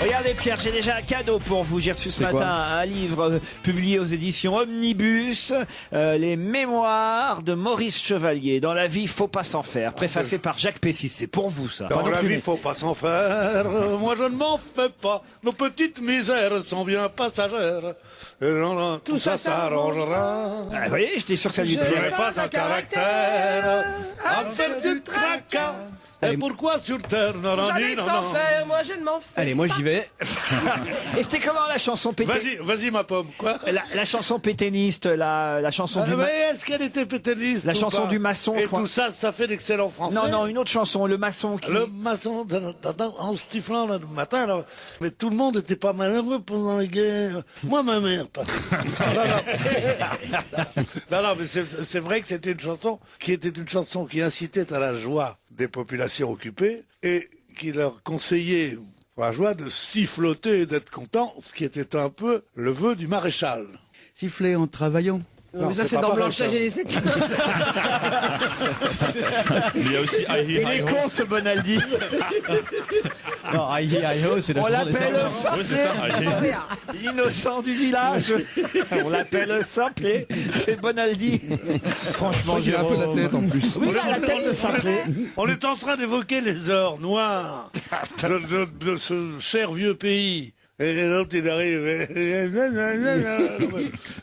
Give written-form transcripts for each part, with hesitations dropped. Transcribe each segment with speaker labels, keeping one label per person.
Speaker 1: Regardez Pierre, j'ai déjà un cadeau pour vous. J'ai reçu ce matin un livre publié aux éditions Omnibus, les mémoires de Maurice Chevalier. Dans la vie, faut pas s'en faire. Préfacé par Jacques Pessis. C'est pour vous ça.
Speaker 2: Dans la vie, faut pas s'en faire. Moi, je ne m'en fais pas. Nos petites misères sont bien passagères. Et tout ça s'arrangera.
Speaker 1: Ah, vous voyez, j'étais sûr que ça lui
Speaker 2: Je
Speaker 1: plairait.
Speaker 2: n'ai pas un caractère à faire du tracas. Et pourquoi sur terre? Non, non,
Speaker 3: J'en ai
Speaker 2: non,
Speaker 3: sans
Speaker 2: non.
Speaker 3: faire, moi je ne m'en fais.
Speaker 4: Allez, moi j'y vais.
Speaker 1: Et c'était comment la chanson péténiste?
Speaker 2: Vas-y, ma pomme, quoi?
Speaker 1: La chanson péténiste, la chanson du...
Speaker 2: Mais est-ce qu'elle était péténiste?
Speaker 1: La
Speaker 2: ou
Speaker 1: chanson
Speaker 2: pas?
Speaker 1: du maçon,
Speaker 2: Et
Speaker 1: je crois.
Speaker 2: tout ça, ça fait d'excellents français.
Speaker 1: Non, une autre chanson, le maçon qui...
Speaker 2: Le maçon, en stiflant le matin, alors, mais tout le monde n'était pas malheureux pendant les guerres. Moi, ma mère, pas. Non, mais c'est vrai que c'était une chanson qui incitait à la joie des populations occupées et qui leur conseillait, pour la joie, de siffloter et d'être content, ce qui était un peu le vœu du maréchal.
Speaker 5: Siffler en travaillant.
Speaker 3: Mais ça c'est dans Blanche-Neige et les sept.
Speaker 6: Il y a aussi
Speaker 1: Il est con ce Bonaldi.
Speaker 4: Non, aïe, c'est la
Speaker 1: On
Speaker 4: chanson des
Speaker 1: l'appelle
Speaker 4: Sardins.
Speaker 6: Oui, c'est ça.
Speaker 1: l'innocent du village. On l'appelle Simplé. C'est Bonaldi.
Speaker 4: Franchement, j'ai un peu la tête en plus.
Speaker 1: Oui, il a la tête de Simplé.
Speaker 2: On est en train d'évoquer les ors noirs de ce cher vieux pays. Et l'autre, il arrive.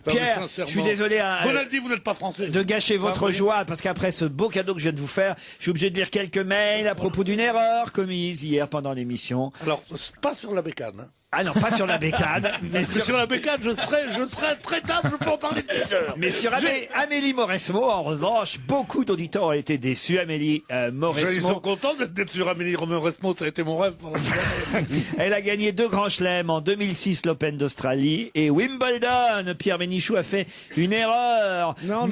Speaker 1: Pierre, je suis désolé
Speaker 2: Bonaldi, vous n'êtes pas français.
Speaker 1: de gâcher votre joie, parce qu'après ce beau cadeau que je viens de vous faire, je suis obligé de lire quelques mails à propos d'une erreur commise hier pendant l'émission.
Speaker 2: Alors, c'est pas sur la bécane. Hein.
Speaker 1: Ah non, pas sur la bécane, mais
Speaker 2: Sur la bécane, je serais traitable, je peux en parler 10 heures.
Speaker 1: Mais sur Amélie Mauresmo, en revanche, beaucoup d'auditeurs ont été déçus. Amélie
Speaker 2: Ils
Speaker 1: Mauresmo,
Speaker 2: sont contents d'être sur Amélie Mauresmo, ça a été mon rêve pendant des années.
Speaker 1: elle a gagné 2 grands chelems en 2006, l'Open d'Australie et Wimbledon. Pierre Bénichou a fait une erreur.
Speaker 2: Non.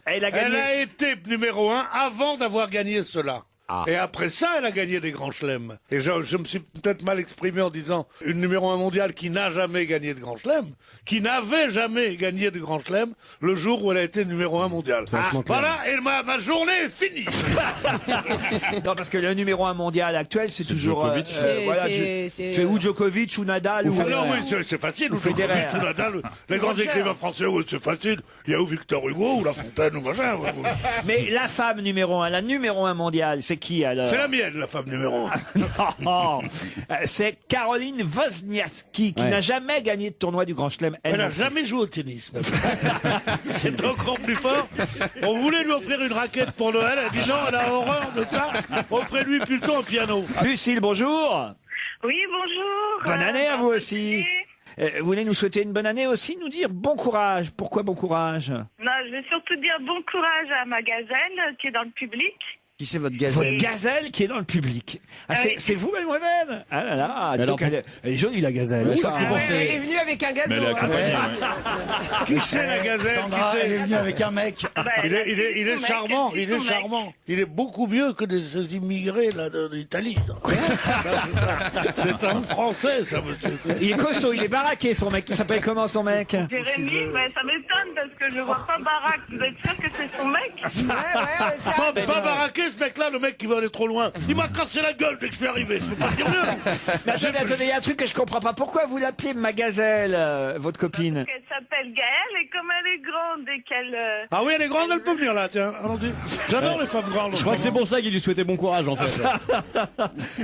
Speaker 1: Elle a gagné...
Speaker 2: Elle a été numéro 1 avant d'avoir gagné cela. Et après ça, elle a gagné des grands chelems. Et je me suis peut-être mal exprimé en disant une numéro 1 mondiale qui n'a jamais gagné de grand chelem, qui n'avait jamais gagné de grand chelem le jour où elle a été numéro 1 mondiale. Voilà, et ma journée est finie.
Speaker 1: Non, parce que le numéro 1 mondial actuel, c'est toujours...
Speaker 6: Djokovic.
Speaker 1: c'est ou Djokovic ou Nadal ou...
Speaker 2: Non, oui, c'est facile. Ou
Speaker 1: Federer.
Speaker 2: Djokovic, ou Nadal, les grands écrivains français, oui, c'est facile. Il y a ou Victor Hugo ou La Fontaine ou machin.
Speaker 1: Mais la femme numéro 1, la numéro 1 mondiale, c'est qui alors?
Speaker 2: C'est la mienne, la femme numéro 1.
Speaker 1: Non, c'est Caroline Wozniacki qui n'a jamais gagné de tournoi du Grand Chelem.
Speaker 2: Elle
Speaker 1: non
Speaker 2: n'a
Speaker 1: plus.
Speaker 2: jamais joué au tennis. C'est encore plus fort. On voulait lui offrir une raquette pour Noël. Elle a dit non, elle a horreur de ça. Offrez-lui plutôt un piano.
Speaker 1: Lucille, bonjour.
Speaker 7: Oui, bonjour.
Speaker 1: Bonne année à vous aussi.
Speaker 7: année.
Speaker 1: Vous voulez nous souhaiter une bonne année aussi, nous dire bon courage. Pourquoi bon courage?
Speaker 7: Non, je vais surtout dire bon courage à ma gazelle qui est dans le public.
Speaker 5: Qui c'est votre
Speaker 1: Votre
Speaker 5: gazelle?
Speaker 1: gazelle qui est dans le public. Ah,
Speaker 7: Oui.
Speaker 1: c'est vous, mademoiselle? Ah là là,
Speaker 4: Mais
Speaker 1: donc
Speaker 4: alors,
Speaker 1: elle est jolie la gazelle.
Speaker 4: Je crois que c'est pour ça.
Speaker 3: Elle est venue avec un
Speaker 6: Mais elle est
Speaker 3: gazo.
Speaker 6: accompagnée,
Speaker 2: Qui c'est la gazelle?
Speaker 5: Sandra,
Speaker 2: Qui c'est
Speaker 5: elle est venue avec un mec.
Speaker 7: Bah,
Speaker 2: Il est
Speaker 7: son
Speaker 2: charmant,
Speaker 7: mec,
Speaker 2: il est
Speaker 7: son mec.
Speaker 2: charmant. Il est beaucoup mieux que ces immigrés là d'Italie. C'est un Français, ça, monsieur.
Speaker 1: Il est costaud, il est baraqué son mec. Il s'appelle comment son mec?
Speaker 7: Jérémy, bah, ça m'étonne parce que je vois pas Barack. Vous êtes sûr que c'est son mec?
Speaker 3: Ouais, c'est
Speaker 2: Pas baraqué ce mec-là, le mec qui veut aller trop loin. Il m'a cassé la gueule dès que je suis arrivé. Je peux pas dire mieux.
Speaker 1: Mais attendez, il y a un truc que je comprends pas. Pourquoi vous l'appelez ma gazelle, votre copine?
Speaker 7: Elle s'appelle Gaëlle et comme elle est grande et qu'elle...
Speaker 2: Ah oui, elle est grande, elle peut venir là, tiens. Allons-y. J'adore les femmes grandes.
Speaker 4: Je crois que c'est pour ça qu'il lui souhaitait bon courage en fait.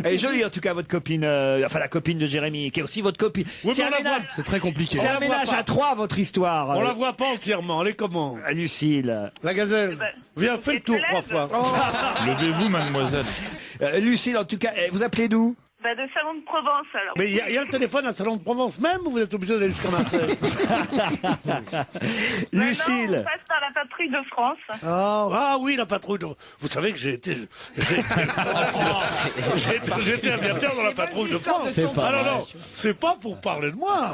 Speaker 1: Elle est jolie en tout cas, votre copine, enfin la copine de Jérémy, qui est aussi votre copine.
Speaker 2: Oui,
Speaker 1: C'est
Speaker 2: mais
Speaker 1: un
Speaker 2: on la
Speaker 1: ménage,
Speaker 2: voit.
Speaker 4: C'est très compliqué.
Speaker 1: c'est
Speaker 2: On
Speaker 1: un
Speaker 2: la voit
Speaker 1: ménage
Speaker 2: pas.
Speaker 1: à 3 votre histoire.
Speaker 2: On la voit pas entièrement. Elle est comment?
Speaker 1: Lucille.
Speaker 2: La gazelle. Viens, fais le tour 3 fois.
Speaker 6: Levez-vous, mademoiselle.
Speaker 1: Lucille, en tout cas, vous appelez d'où?
Speaker 7: Bah, de Salon de Provence, alors.
Speaker 2: Mais il y a le téléphone à Salon de Provence même ou vous êtes obligé d'aller jusqu'à Marseille?
Speaker 1: Lucille.
Speaker 7: Maintenant, on passe par la patrouille de France.
Speaker 2: Ah oui, la patrouille. Vous savez que j'ai été aviateur dans la patrouille de France.
Speaker 4: C'est pas
Speaker 2: Ah non,
Speaker 4: vrai.
Speaker 2: non, c'est pas pour parler de moi.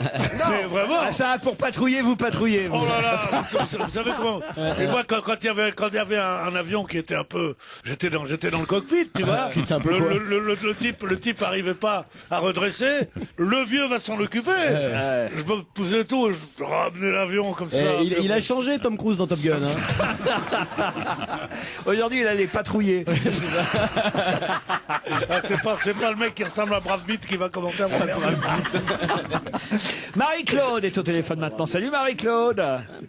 Speaker 2: Mais vraiment.
Speaker 1: Ah, ça, pour patrouiller, vous patrouillez. Vous.
Speaker 2: Oh là là, vous savez comment? Et moi, quand il y avait un avion qui était un peu, j'étais dans le cockpit, tu vois.
Speaker 4: C'est un peu quoi
Speaker 2: Le type arrivait pas à redresser. Le vieux va s'en occuper. Je me posais tout, je ramenais l'avion comme ça.
Speaker 4: Il a changé Tom Cruise dans Top Gun. Hein.
Speaker 1: Aujourd'hui, il allait patrouiller.
Speaker 2: Ah, c'est pas le mec qui ressemble à Brad Pitt qui va commencer à vous faire.
Speaker 1: Marie-Claude est au téléphone maintenant. Salut Marie-Claude.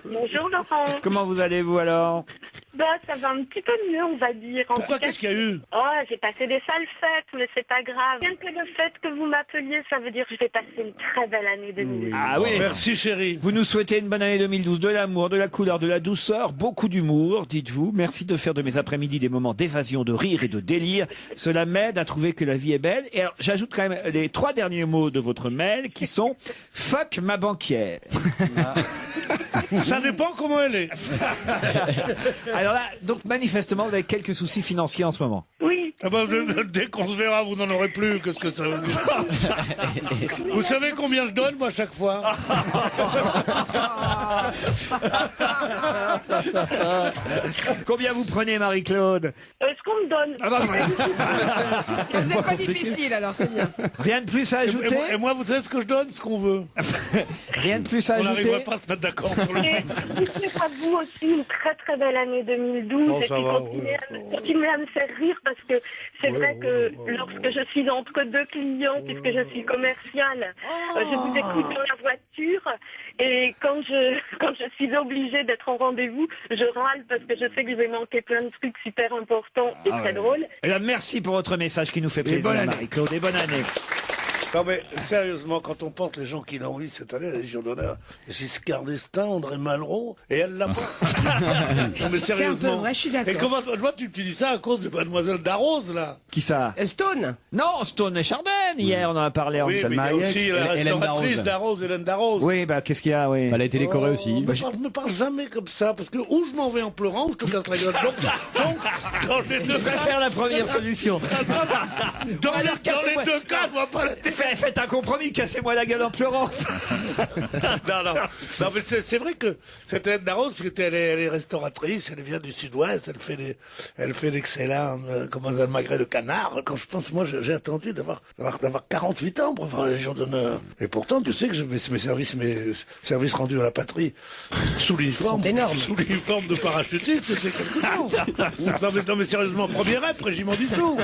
Speaker 7: Bonjour Laurent.
Speaker 1: Comment vous allez, vous, alors?
Speaker 7: Bah, ça va un petit peu mieux, on va dire. En
Speaker 2: Pourquoi?
Speaker 7: tout cas,
Speaker 2: Qu'est-ce qu'il y a eu?
Speaker 7: Oh, j'ai passé des sales fêtes, mais c'est pas grave. Rien que le fait que vous m'appeliez, ça veut dire que je vais passer une très belle année 2012.
Speaker 1: Ah oui.
Speaker 2: Merci chérie.
Speaker 1: Vous nous souhaitez une bonne année 2012, de l'amour, de la couleur, de la douceur, beaucoup d'humour, dites-vous. Merci de faire de mes après-midi des moments d'évasion, de rire et de délire. Cela m'aide à trouver que la vie est belle. Et alors, j'ajoute quand même les 3 derniers mots de votre mail qui sont « Fuck ma banquière ».
Speaker 2: Ça dépend comment elle est.
Speaker 1: Alors là, donc manifestement, vous avez quelques soucis financiers en ce moment.
Speaker 7: Oui.
Speaker 2: Ah bah, dès qu'on se verra, vous n'en aurez plus. Qu'est-ce que ça veut dire? Vous savez combien je donne, moi, chaque fois?
Speaker 1: Combien vous prenez, Marie-Claude?
Speaker 7: Est-ce qu'on me donne
Speaker 3: Vous n'êtes pas difficile, alors c'est bien.
Speaker 1: Rien de plus à ajouter?
Speaker 2: Et moi, vous savez ce que je donne? Ce qu'on veut.
Speaker 1: Rien de plus à
Speaker 2: On
Speaker 1: ajouter?
Speaker 2: n'arriverait pas à se mettre d'accord sur le
Speaker 7: Et
Speaker 2: prix.
Speaker 7: je vous souhaite à vous aussi une très très belle année 2012
Speaker 2: Non,
Speaker 7: et
Speaker 2: ça
Speaker 7: puis
Speaker 2: va,
Speaker 7: continuez à me faire rire parce que c'est vrai que lorsque je suis entre 2 clients, puisque je suis commerciale, je vous écoute dans la voiture et quand je suis obligée d'être en rendez-vous, je râle parce que je sais que je vais manquer plein de trucs super importants et très drôles.
Speaker 1: Eh bien, merci pour votre message qui nous fait plaisir,
Speaker 5: bonne année.
Speaker 1: Marie-Claude, et bonne année.
Speaker 2: Non mais sérieusement, quand on pense les gens qui l'ont eu cette année, la Légion d'honneur, Giscard d'Estaing, André Malraux, et elle l'a pas. Non mais
Speaker 3: C'est un
Speaker 2: sérieusement.
Speaker 3: peu vrai, je suis d'accord.
Speaker 2: Et comment toi tu dis ça à cause de Mademoiselle Darroze là?
Speaker 1: Qui ça?
Speaker 3: Stone.
Speaker 1: Non, Stone et Chardin, hier, on en a parlé.
Speaker 2: Oui, mais il y a aussi la
Speaker 4: Hélène
Speaker 2: restauratrice
Speaker 4: Darroze.
Speaker 2: Hélène Darroze.
Speaker 1: Oui, bah, qu'est-ce qu'il y a, oui.
Speaker 4: Elle a été décorée aussi.
Speaker 2: Je me parle jamais comme ça, parce que ou je m'en vais en pleurant, ou je te casse la gueule. Donc, dans les deux
Speaker 1: Je préfère la première solution.
Speaker 2: Dans les
Speaker 1: cassez-moi.
Speaker 2: deux cas, on va pas la
Speaker 1: Faites un compromis, cassez-moi la gueule en pleurant.
Speaker 2: Non, mais c'est vrai que cette Hélène Darroze, elle est restauratrice, elle vient du Sud-Ouest, elle fait d'excellents, un magret de canard. Quand je pense, moi, j'ai attendu d'avoir 48 ans pour avoir la Légion d'honneur. Et pourtant, tu sais que je mets mes services rendus à la patrie sous l'uniforme de parachutiste, c'est quelque chose. Non, mais sérieusement, premier rep, régiment dissous.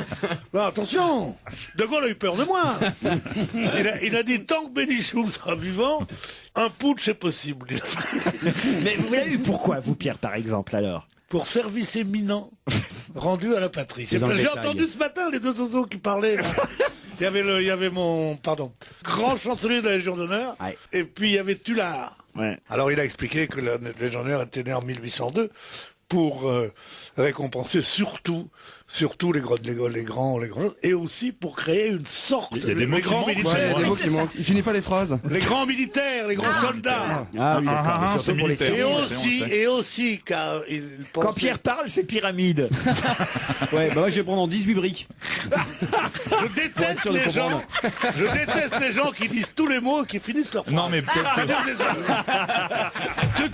Speaker 2: Non, attention, De Gaulle a eu peur de moi. Il a dit, tant que Bénichou sera vivant, un putsch est possible.
Speaker 1: Mais vous avez eu pourquoi, vous, Pierre, par exemple, alors?
Speaker 2: Pour service éminent rendu à la patrie. J'ai entendu ce matin les 2 zozos qui parlaient. Là. Il y avait mon grand chancelier de la Légion d'honneur, et puis il y avait Tullard.
Speaker 1: Ouais.
Speaker 2: Alors il a expliqué que la Légion d'honneur était née en 1802 pour récompenser surtout les grands, et aussi pour créer une sorte
Speaker 6: Il y a des mots
Speaker 2: les
Speaker 6: qui
Speaker 2: grands
Speaker 6: manquent,
Speaker 2: militaires,
Speaker 4: Des mots qui manquent. Il finit pas les phrases.
Speaker 2: les grands militaires, les grands soldats.
Speaker 4: Ah oui, d'accord.
Speaker 6: c'est militaire.
Speaker 2: Et aussi, car il pensait...
Speaker 1: Quand Pierre parle, c'est pyramide.
Speaker 4: Ouais, bah moi je vais prendre en 18 briques.
Speaker 2: Je déteste
Speaker 4: sûr de
Speaker 2: les gens.
Speaker 4: comprendre.
Speaker 2: Je déteste les gens qui disent tous les mots et qui finissent leur phrase.
Speaker 6: Non, mais peut-être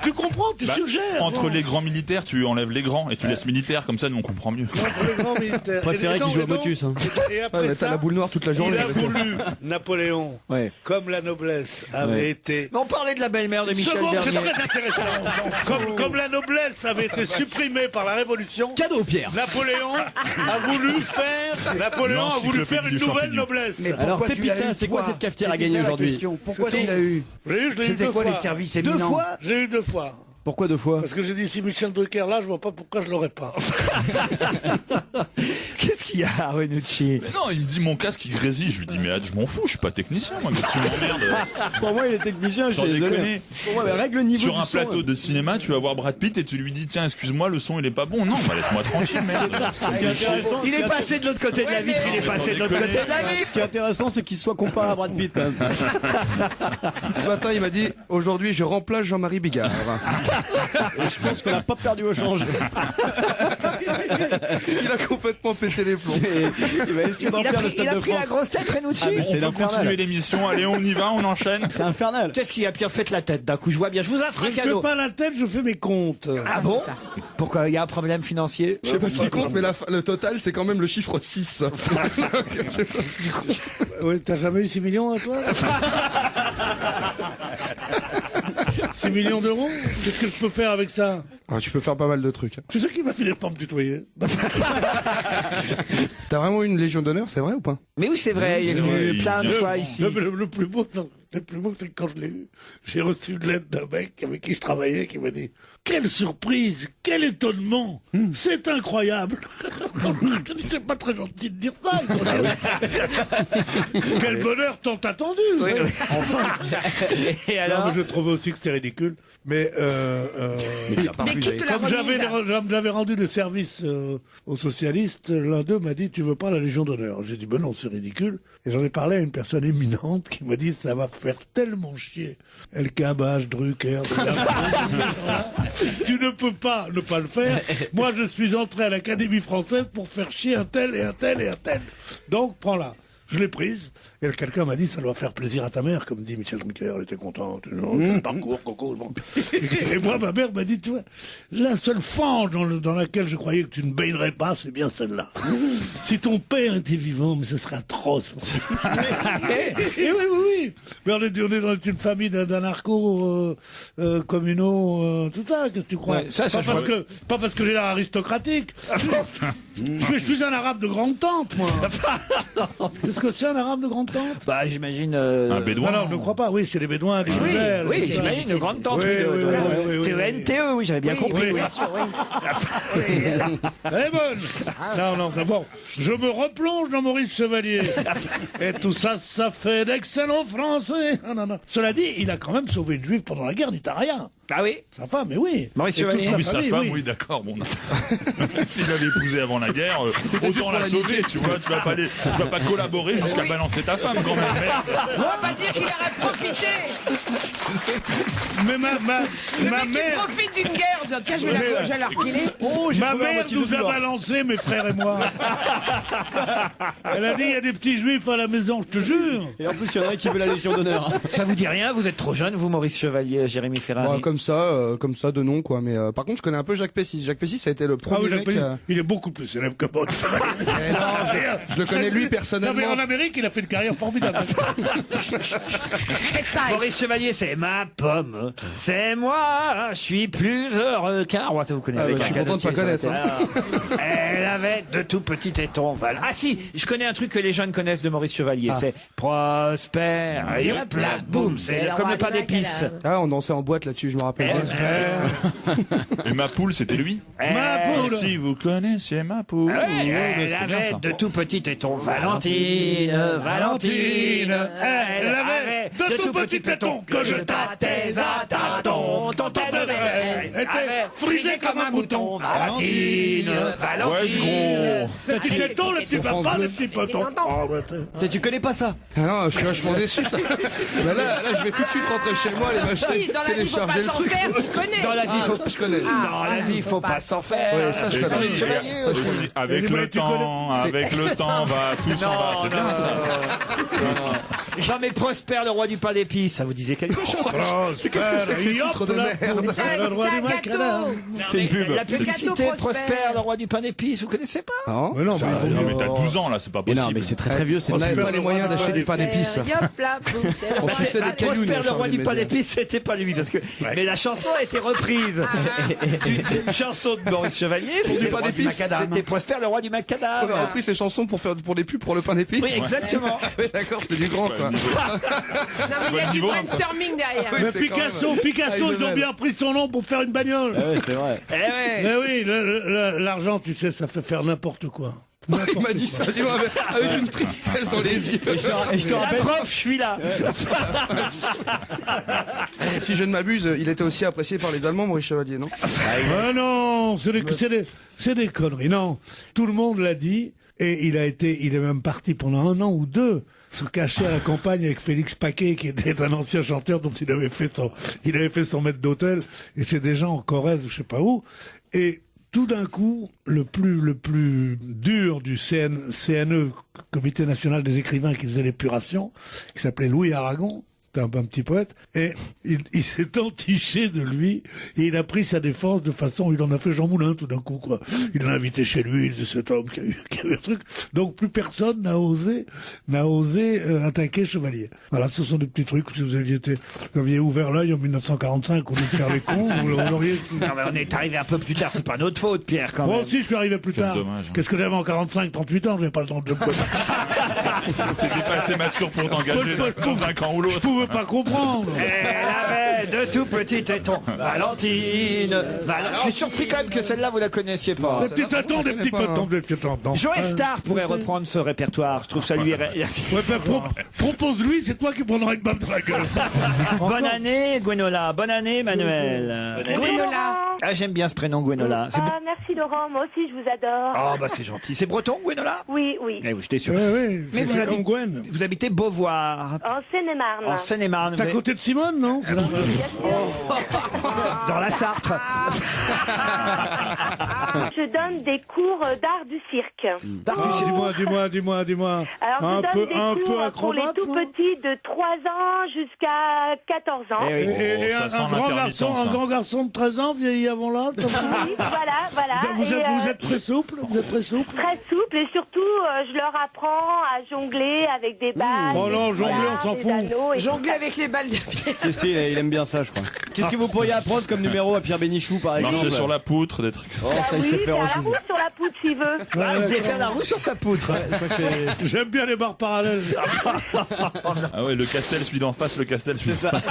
Speaker 2: tu comprends, tu suggères.
Speaker 6: entre les grands militaires, tu enlèves les grands et tu laisses militaires, comme ça nous on comprend mieux.
Speaker 2: Entre les grands militaires.
Speaker 4: Préféré qu'il joue à Motus. Hein.
Speaker 2: Et après
Speaker 4: T'as
Speaker 2: ça,
Speaker 4: la boule noire toute la journée.
Speaker 2: il a voulu Napoléon,
Speaker 1: Ouais.
Speaker 2: comme la noblesse avait été.
Speaker 1: Mais on parlait de la belle-mère de Michel
Speaker 2: Seconde, c'est
Speaker 1: Bernier.
Speaker 2: très intéressant. Comme la noblesse avait été supprimée par la Révolution,
Speaker 4: Cadeau, Pierre.
Speaker 2: Napoléon a voulu faire une nouvelle noblesse.
Speaker 5: Mais
Speaker 4: Alors,
Speaker 5: pourquoi tu l'as
Speaker 4: Pépita,
Speaker 5: eu,
Speaker 4: c'est quoi
Speaker 5: toi
Speaker 4: cette cafetière à
Speaker 5: C'était
Speaker 4: gagner
Speaker 5: ça, la
Speaker 4: aujourd'hui?
Speaker 5: question. Pourquoi tu l'as eu?
Speaker 2: Je l'ai eu
Speaker 5: C'était
Speaker 2: deux
Speaker 5: quoi
Speaker 2: fois.
Speaker 5: les services
Speaker 4: 2
Speaker 5: éminents?
Speaker 4: fois?
Speaker 2: J'ai eu 2 fois.
Speaker 4: Pourquoi 2 fois?
Speaker 2: Parce que j'ai dit, si Michel Drucker là, je vois pas pourquoi je l'aurais pas.
Speaker 1: Qu'est-ce qu'il y a, Renucci?
Speaker 6: Mais non, il me dit mon casque il grésille. Je lui dis mais je m'en fous, je suis pas technicien. Moi, mais si tu m'emmerdes,
Speaker 4: Pour moi, il est technicien, je
Speaker 6: sans
Speaker 4: suis désolé.
Speaker 6: déconner.
Speaker 4: Pour moi, mais règle le niveau
Speaker 6: Sur
Speaker 4: du
Speaker 6: un
Speaker 4: son,
Speaker 6: plateau de cinéma, tu vas voir Brad Pitt et tu lui dis tiens excuse-moi le son il est pas bon. Non, bah laisse-moi tranquille merde.
Speaker 1: Il est passé de l'autre côté de la vitre, il est passé de l'autre côté de la vitre.
Speaker 4: Ce qui est intéressant, c'est qu'il soit comparé à Brad Pitt quand même.
Speaker 8: Ce matin, il m'a dit aujourd'hui, je remplace Jean-Marie Bigard.
Speaker 4: Et je pense qu'on n'a pas perdu au change.
Speaker 8: Il a complètement pété les plombs.
Speaker 4: Il va essayer d'en faire le
Speaker 1: Il
Speaker 4: Stade
Speaker 1: a
Speaker 4: de
Speaker 1: pris la
Speaker 4: France.
Speaker 1: grosse tête, Renucci.
Speaker 4: mais
Speaker 6: On
Speaker 4: c'est
Speaker 6: peut
Speaker 4: l'infernal.
Speaker 6: continuer l'émission. Allez, on y va, on enchaîne.
Speaker 4: C'est infernal.
Speaker 1: Qu'est-ce qu'il y a, Pierre? Faites la tête d'un coup, je vois bien. Je vous offre
Speaker 2: Je
Speaker 1: un
Speaker 2: ne fais
Speaker 1: cadeau.
Speaker 2: pas la tête, je fais mes comptes.
Speaker 1: Ah bon? Pourquoi? Il y a un problème financier?
Speaker 8: Je sais pas ce qui compte, mais le total, c'est quand même le chiffre 6.
Speaker 2: Ouais, t'as jamais eu 6 millions à toi 6 millions d'euros? Qu'est-ce que je peux faire avec ça?
Speaker 8: Ah, tu peux faire pas mal de trucs.
Speaker 2: Tu sais qui va finir par me tutoyer?
Speaker 8: T'as vraiment une Légion d'honneur, c'est vrai ou pas?
Speaker 1: Mais oui, c'est vrai, il est venu plein de fois ici.
Speaker 2: Non, mais le plus beau, c'est que quand je l'ai eu, j'ai reçu une lettre d'un mec avec qui je travaillais qui m'a dit « Quelle surprise, quel étonnement, c'est incroyable !» Je dis « C'est pas très gentil de dire ça. Quel bonheur tant attendu.
Speaker 1: Oui, oui.
Speaker 2: Enfin.
Speaker 1: Et alors
Speaker 2: Non, mais je trouvais aussi que c'était ridicule. Mais comme j'avais rendu le service aux socialistes, l'un d'eux m'a dit « Tu veux pas la Légion d'honneur ?» J'ai dit « Ben non, c'est ridicule. » Et j'en ai parlé à une personne éminente qui m'a dit « Ça va faire tellement chier. El Kabach, Drucker, tu ne peux pas ne pas le faire. Moi, je suis entré à l'Académie française pour faire chier un tel et un tel et un tel. Donc, prends-la. » Je l'ai prise, et quelqu'un m'a dit, ça doit faire plaisir à ta mère, comme dit Michel Drucker, elle était contente. Parcours, Coco. Bon. Et moi, ma mère m'a dit, tu vois, la seule fange dans laquelle je croyais que tu ne baignerais pas, c'est bien celle-là. Si ton père était vivant, mais ce serait atroce. Et oui. Mais on est dans une famille d'anarchos, communaux, tout ça, qu'est-ce que tu crois? Ouais, pas parce que j'ai l'air aristocratique. Je suis un arabe de grande tante, moi. Qu'est-ce que c'est un arabe de grande tante?
Speaker 1: Bah, j'imagine.
Speaker 6: Un bédouin.
Speaker 2: Non, je ne crois pas. Oui, c'est les bédouins.
Speaker 1: Oui, j'imagine une grande tante. TENTE, oui, j'avais bien compris.
Speaker 2: Oui, bien sûr, Elle est bonne. Non, d'abord, je me replonge dans Maurice Chevalier. Et tout ça, ça fait d'excellents Français. Non. Cela dit, il a quand même sauvé une juive pendant la guerre, n'y t'a rien.
Speaker 1: Ah oui?
Speaker 2: Sa femme, mais oui.
Speaker 1: Maurice Chevalier.
Speaker 6: Oui, sa femme, oui, d'accord. Bon, s'il l'avait épousée avant la guerre, autant la sauver, tu vois. Tu vas pas collaborer jusqu'à balancer ta femme, quand même.
Speaker 3: On va pas dire qu'il aurait profité.
Speaker 2: Mais ma mère.
Speaker 3: Il profite d'une guerre en disant tiens, je vais la refiler.
Speaker 2: Ma mère nous a balancé, mes frères et moi. Elle a dit il y a des petits juifs à la maison, je te jure.
Speaker 4: Et en plus, il y en a un qui veut la Légion d'honneur.
Speaker 1: Ça vous dit rien? Vous êtes trop jeune, vous, Maurice Chevalier, Jérémy Ferrari?
Speaker 8: Comme ça de nom, quoi. Mais par contre, je connais un peu Jacques Pessis. Jacques Pessis, ça a été le premier mec.
Speaker 2: Il est beaucoup plus célèbre que moi.
Speaker 8: Je le connais lui personnellement.
Speaker 2: Non, mais en Amérique, il a fait une carrière formidable.
Speaker 1: Maurice Chevalier, c'est ma pomme, c'est moi, je suis plus heureux qu'un roi. Ça, vous connaissez?
Speaker 8: Je suis content de pas connaître.
Speaker 1: Elle avait de tout petits tétons. Ah si, je connais un truc que les jeunes connaissent de Maurice Chevalier, c'est Prosper, yopla, boum, c'est comme le pain d'épices.
Speaker 8: Ah, on dansait en boîte là-dessus, je me rappelle.
Speaker 6: Et ma poule, c'était lui?
Speaker 2: Ma poule.
Speaker 6: Si vous connaissez ma poule.
Speaker 1: Elle avait de tout petits tétons. Valentine.
Speaker 2: Elle avait de tout petits tétons que je tâtais à tâtons. Ton tête était frisée comme un mouton. Valentine. Les petits tétons, les petits papas, les petits potons.
Speaker 4: Tu connais pas ça?
Speaker 8: Ah non, je suis vachement déçu, ça. Là, je vais tout de suite rentrer chez moi, les machins,
Speaker 3: Dans la vie, faut pas
Speaker 8: télécharger le
Speaker 3: s'en
Speaker 8: truc.
Speaker 3: faire, tu connais.
Speaker 1: Dans la vie, faut...
Speaker 8: Ça, je connais.
Speaker 1: Dans la vie, faut pas s'en faire.
Speaker 8: Ouais, ça, je
Speaker 6: Et
Speaker 8: savais.
Speaker 6: si,
Speaker 1: Chevalier aussi.
Speaker 6: aussi, avec le temps, va, tout s'en va. C'est bien ça.
Speaker 1: Jean mais Prosper, le roi du pain d'épices, ça vous disait quelque chose?
Speaker 8: Qu'est-ce que c'est que ces titres de merde?
Speaker 2: C'est le roi du macadam.
Speaker 4: C'était une pub.
Speaker 1: La publicité
Speaker 3: gâteau
Speaker 1: Prosper,
Speaker 3: Prosper.
Speaker 1: le roi du pain d'épices, vous connaissez pas?
Speaker 8: Non,
Speaker 2: Mais non,
Speaker 6: Non, mais t'as 12 ans, là, c'est pas
Speaker 4: Mais
Speaker 6: possible.
Speaker 4: non, mais c'est très vieux.
Speaker 8: on n'avait pas les moyens d'acheter du pain d'épices. On suçait des cailloux.
Speaker 1: Prosper,
Speaker 8: nous,
Speaker 1: le roi
Speaker 8: au
Speaker 1: du pain
Speaker 8: Mézières.
Speaker 1: d'épices, c'était pas lui, parce que, mais la chanson a été reprise d'une chanson de Maurice Chevalier.
Speaker 8: du pain d'épices.
Speaker 1: C'était Prosper, le roi du macadam.
Speaker 8: On a repris ces chansons pour des pubs pour le pain d'épices.
Speaker 1: Oui, exactement.
Speaker 8: Oui, d'accord, c'est du grand, quoi.
Speaker 3: Non, mais il y a du brainstorming derrière.
Speaker 8: Oui,
Speaker 2: Mais
Speaker 8: c'est quand même-
Speaker 2: Picasso, ils ont bien pris son nom pour faire une bagnole.
Speaker 4: Ouais, c'est vrai.
Speaker 1: Eh ouais.
Speaker 2: Mais oui, l'argent, tu sais, ça fait faire n'importe quoi.
Speaker 8: Il m'a dit ça, dis-moi, avec une tristesse dans les yeux.
Speaker 4: Et je te
Speaker 1: La
Speaker 4: rappelle.
Speaker 1: prof, je suis là.
Speaker 8: Si je ne m'abuse, il était aussi apprécié par les Allemands, Maurice Chevalier, non?
Speaker 2: Ah non, c'est des conneries. Non, tout le monde l'a dit. Et il est même parti pendant 1 an ou 2 se cacher à la campagne avec Félix Paquet, qui était un ancien chanteur dont il avait fait son maître d'hôtel, et chez des gens en Corrèze ou je sais pas où. Et tout d'un coup, le plus dur du CNE, Comité National des Écrivains, qui faisait l'épuration, qui s'appelait Louis Aragon, C'était un petit poète. Et il s'est entiché de lui et il a pris sa défense de façon, il en a fait Jean Moulin tout d'un coup, quoi. Il l'a invité chez lui, il dit cet homme qui a eu un truc. Donc plus personne n'a osé attaquer Chevalier. Voilà, ce sont des petits trucs. Si vous aviez ouvert l'œil en 1945 au lieu de faire les cons, vous l'auriez.
Speaker 1: Non, mais on est arrivé un peu plus tard, c'est pas notre faute, Pierre, quand
Speaker 2: Moi
Speaker 1: même.
Speaker 2: aussi, je suis arrivé plus tard.
Speaker 6: dommage, hein.
Speaker 2: Qu'est-ce que j'avais en 45, 38 ans, j'avais pas le temps de le
Speaker 6: T'étais pas assez mature pour t'engager dans un camp ou
Speaker 2: Je
Speaker 6: l'autre.
Speaker 2: pouvais pas comprendre.
Speaker 1: Elle avait de tout petits tétons. Valentine. Je suis surpris quand même que celle-là, vous la connaissiez pas.
Speaker 2: Des petits tâtons, des petits tâtons, des petits tâtons.
Speaker 1: Joe Star pourrait reprendre ce répertoire. Je trouve ça lui.
Speaker 2: Ouais, ben, propose-lui, c'est toi qui prendras une baffe dans la gueule.
Speaker 1: Bonne année, Gwenola. Bonne année, Manuel.
Speaker 3: Gwenola.
Speaker 1: Ah, j'aime bien ce prénom, Gwenola. C'est
Speaker 7: Ah, merci Laurent, moi aussi je vous adore.
Speaker 1: Oh, bah c'est gentil. C'est breton, Gwenola?
Speaker 7: Oui, oui.
Speaker 1: Eh oui, j'étais sûr.
Speaker 2: Ouais,
Speaker 1: Mais
Speaker 2: c'est
Speaker 1: vous,
Speaker 2: ça, Gwen.
Speaker 1: vous habitez Beauvoir,
Speaker 7: En Seine-et-Marne.
Speaker 1: en Seine-et-Marne.
Speaker 2: T'es à côté de Simone, non?
Speaker 1: Dans la Sarthe.
Speaker 7: Je donne des cours d'art du cirque.
Speaker 2: Dis-moi.
Speaker 7: Alors
Speaker 2: Un
Speaker 7: je
Speaker 2: peu
Speaker 7: donne des cours pour les
Speaker 2: acrobate,
Speaker 7: tout
Speaker 2: non?
Speaker 7: petits de 3 ans jusqu'à 14 ans.
Speaker 1: Eh oui.
Speaker 2: Et
Speaker 6: ça sent l'intermittence,
Speaker 2: un grand garçon de 13 ans vieilli avant l'âge.
Speaker 7: Oui, voilà.
Speaker 2: Vous
Speaker 7: Et,
Speaker 2: êtes très souple.
Speaker 7: très souple et surtout je leur apprends à jongler avec des balles.
Speaker 2: Oh non,
Speaker 7: des
Speaker 2: jongler,
Speaker 7: dollars,
Speaker 2: on s'en
Speaker 7: des
Speaker 2: fout.
Speaker 7: anneaux et-
Speaker 3: Jongler avec les balles de pied.
Speaker 4: Si, il aime bien ça, je crois. Qu'est-ce que vous pourriez apprendre comme numéro à Pierre Bénichou, par exemple?
Speaker 6: Marcher sur la poutre, des trucs.
Speaker 4: Oh,
Speaker 7: Ah
Speaker 4: ça, il
Speaker 7: oui,
Speaker 4: sait
Speaker 7: faire
Speaker 4: faire
Speaker 7: la
Speaker 4: aussi.
Speaker 7: roue sur la poutre s'il veut.
Speaker 1: Ah, vous voulez faire la roue sur sa poutre.
Speaker 2: J'aime bien les barres parallèles.
Speaker 6: Ah ouais, le Castel, celui d'en face, le Castel, celui d'en face.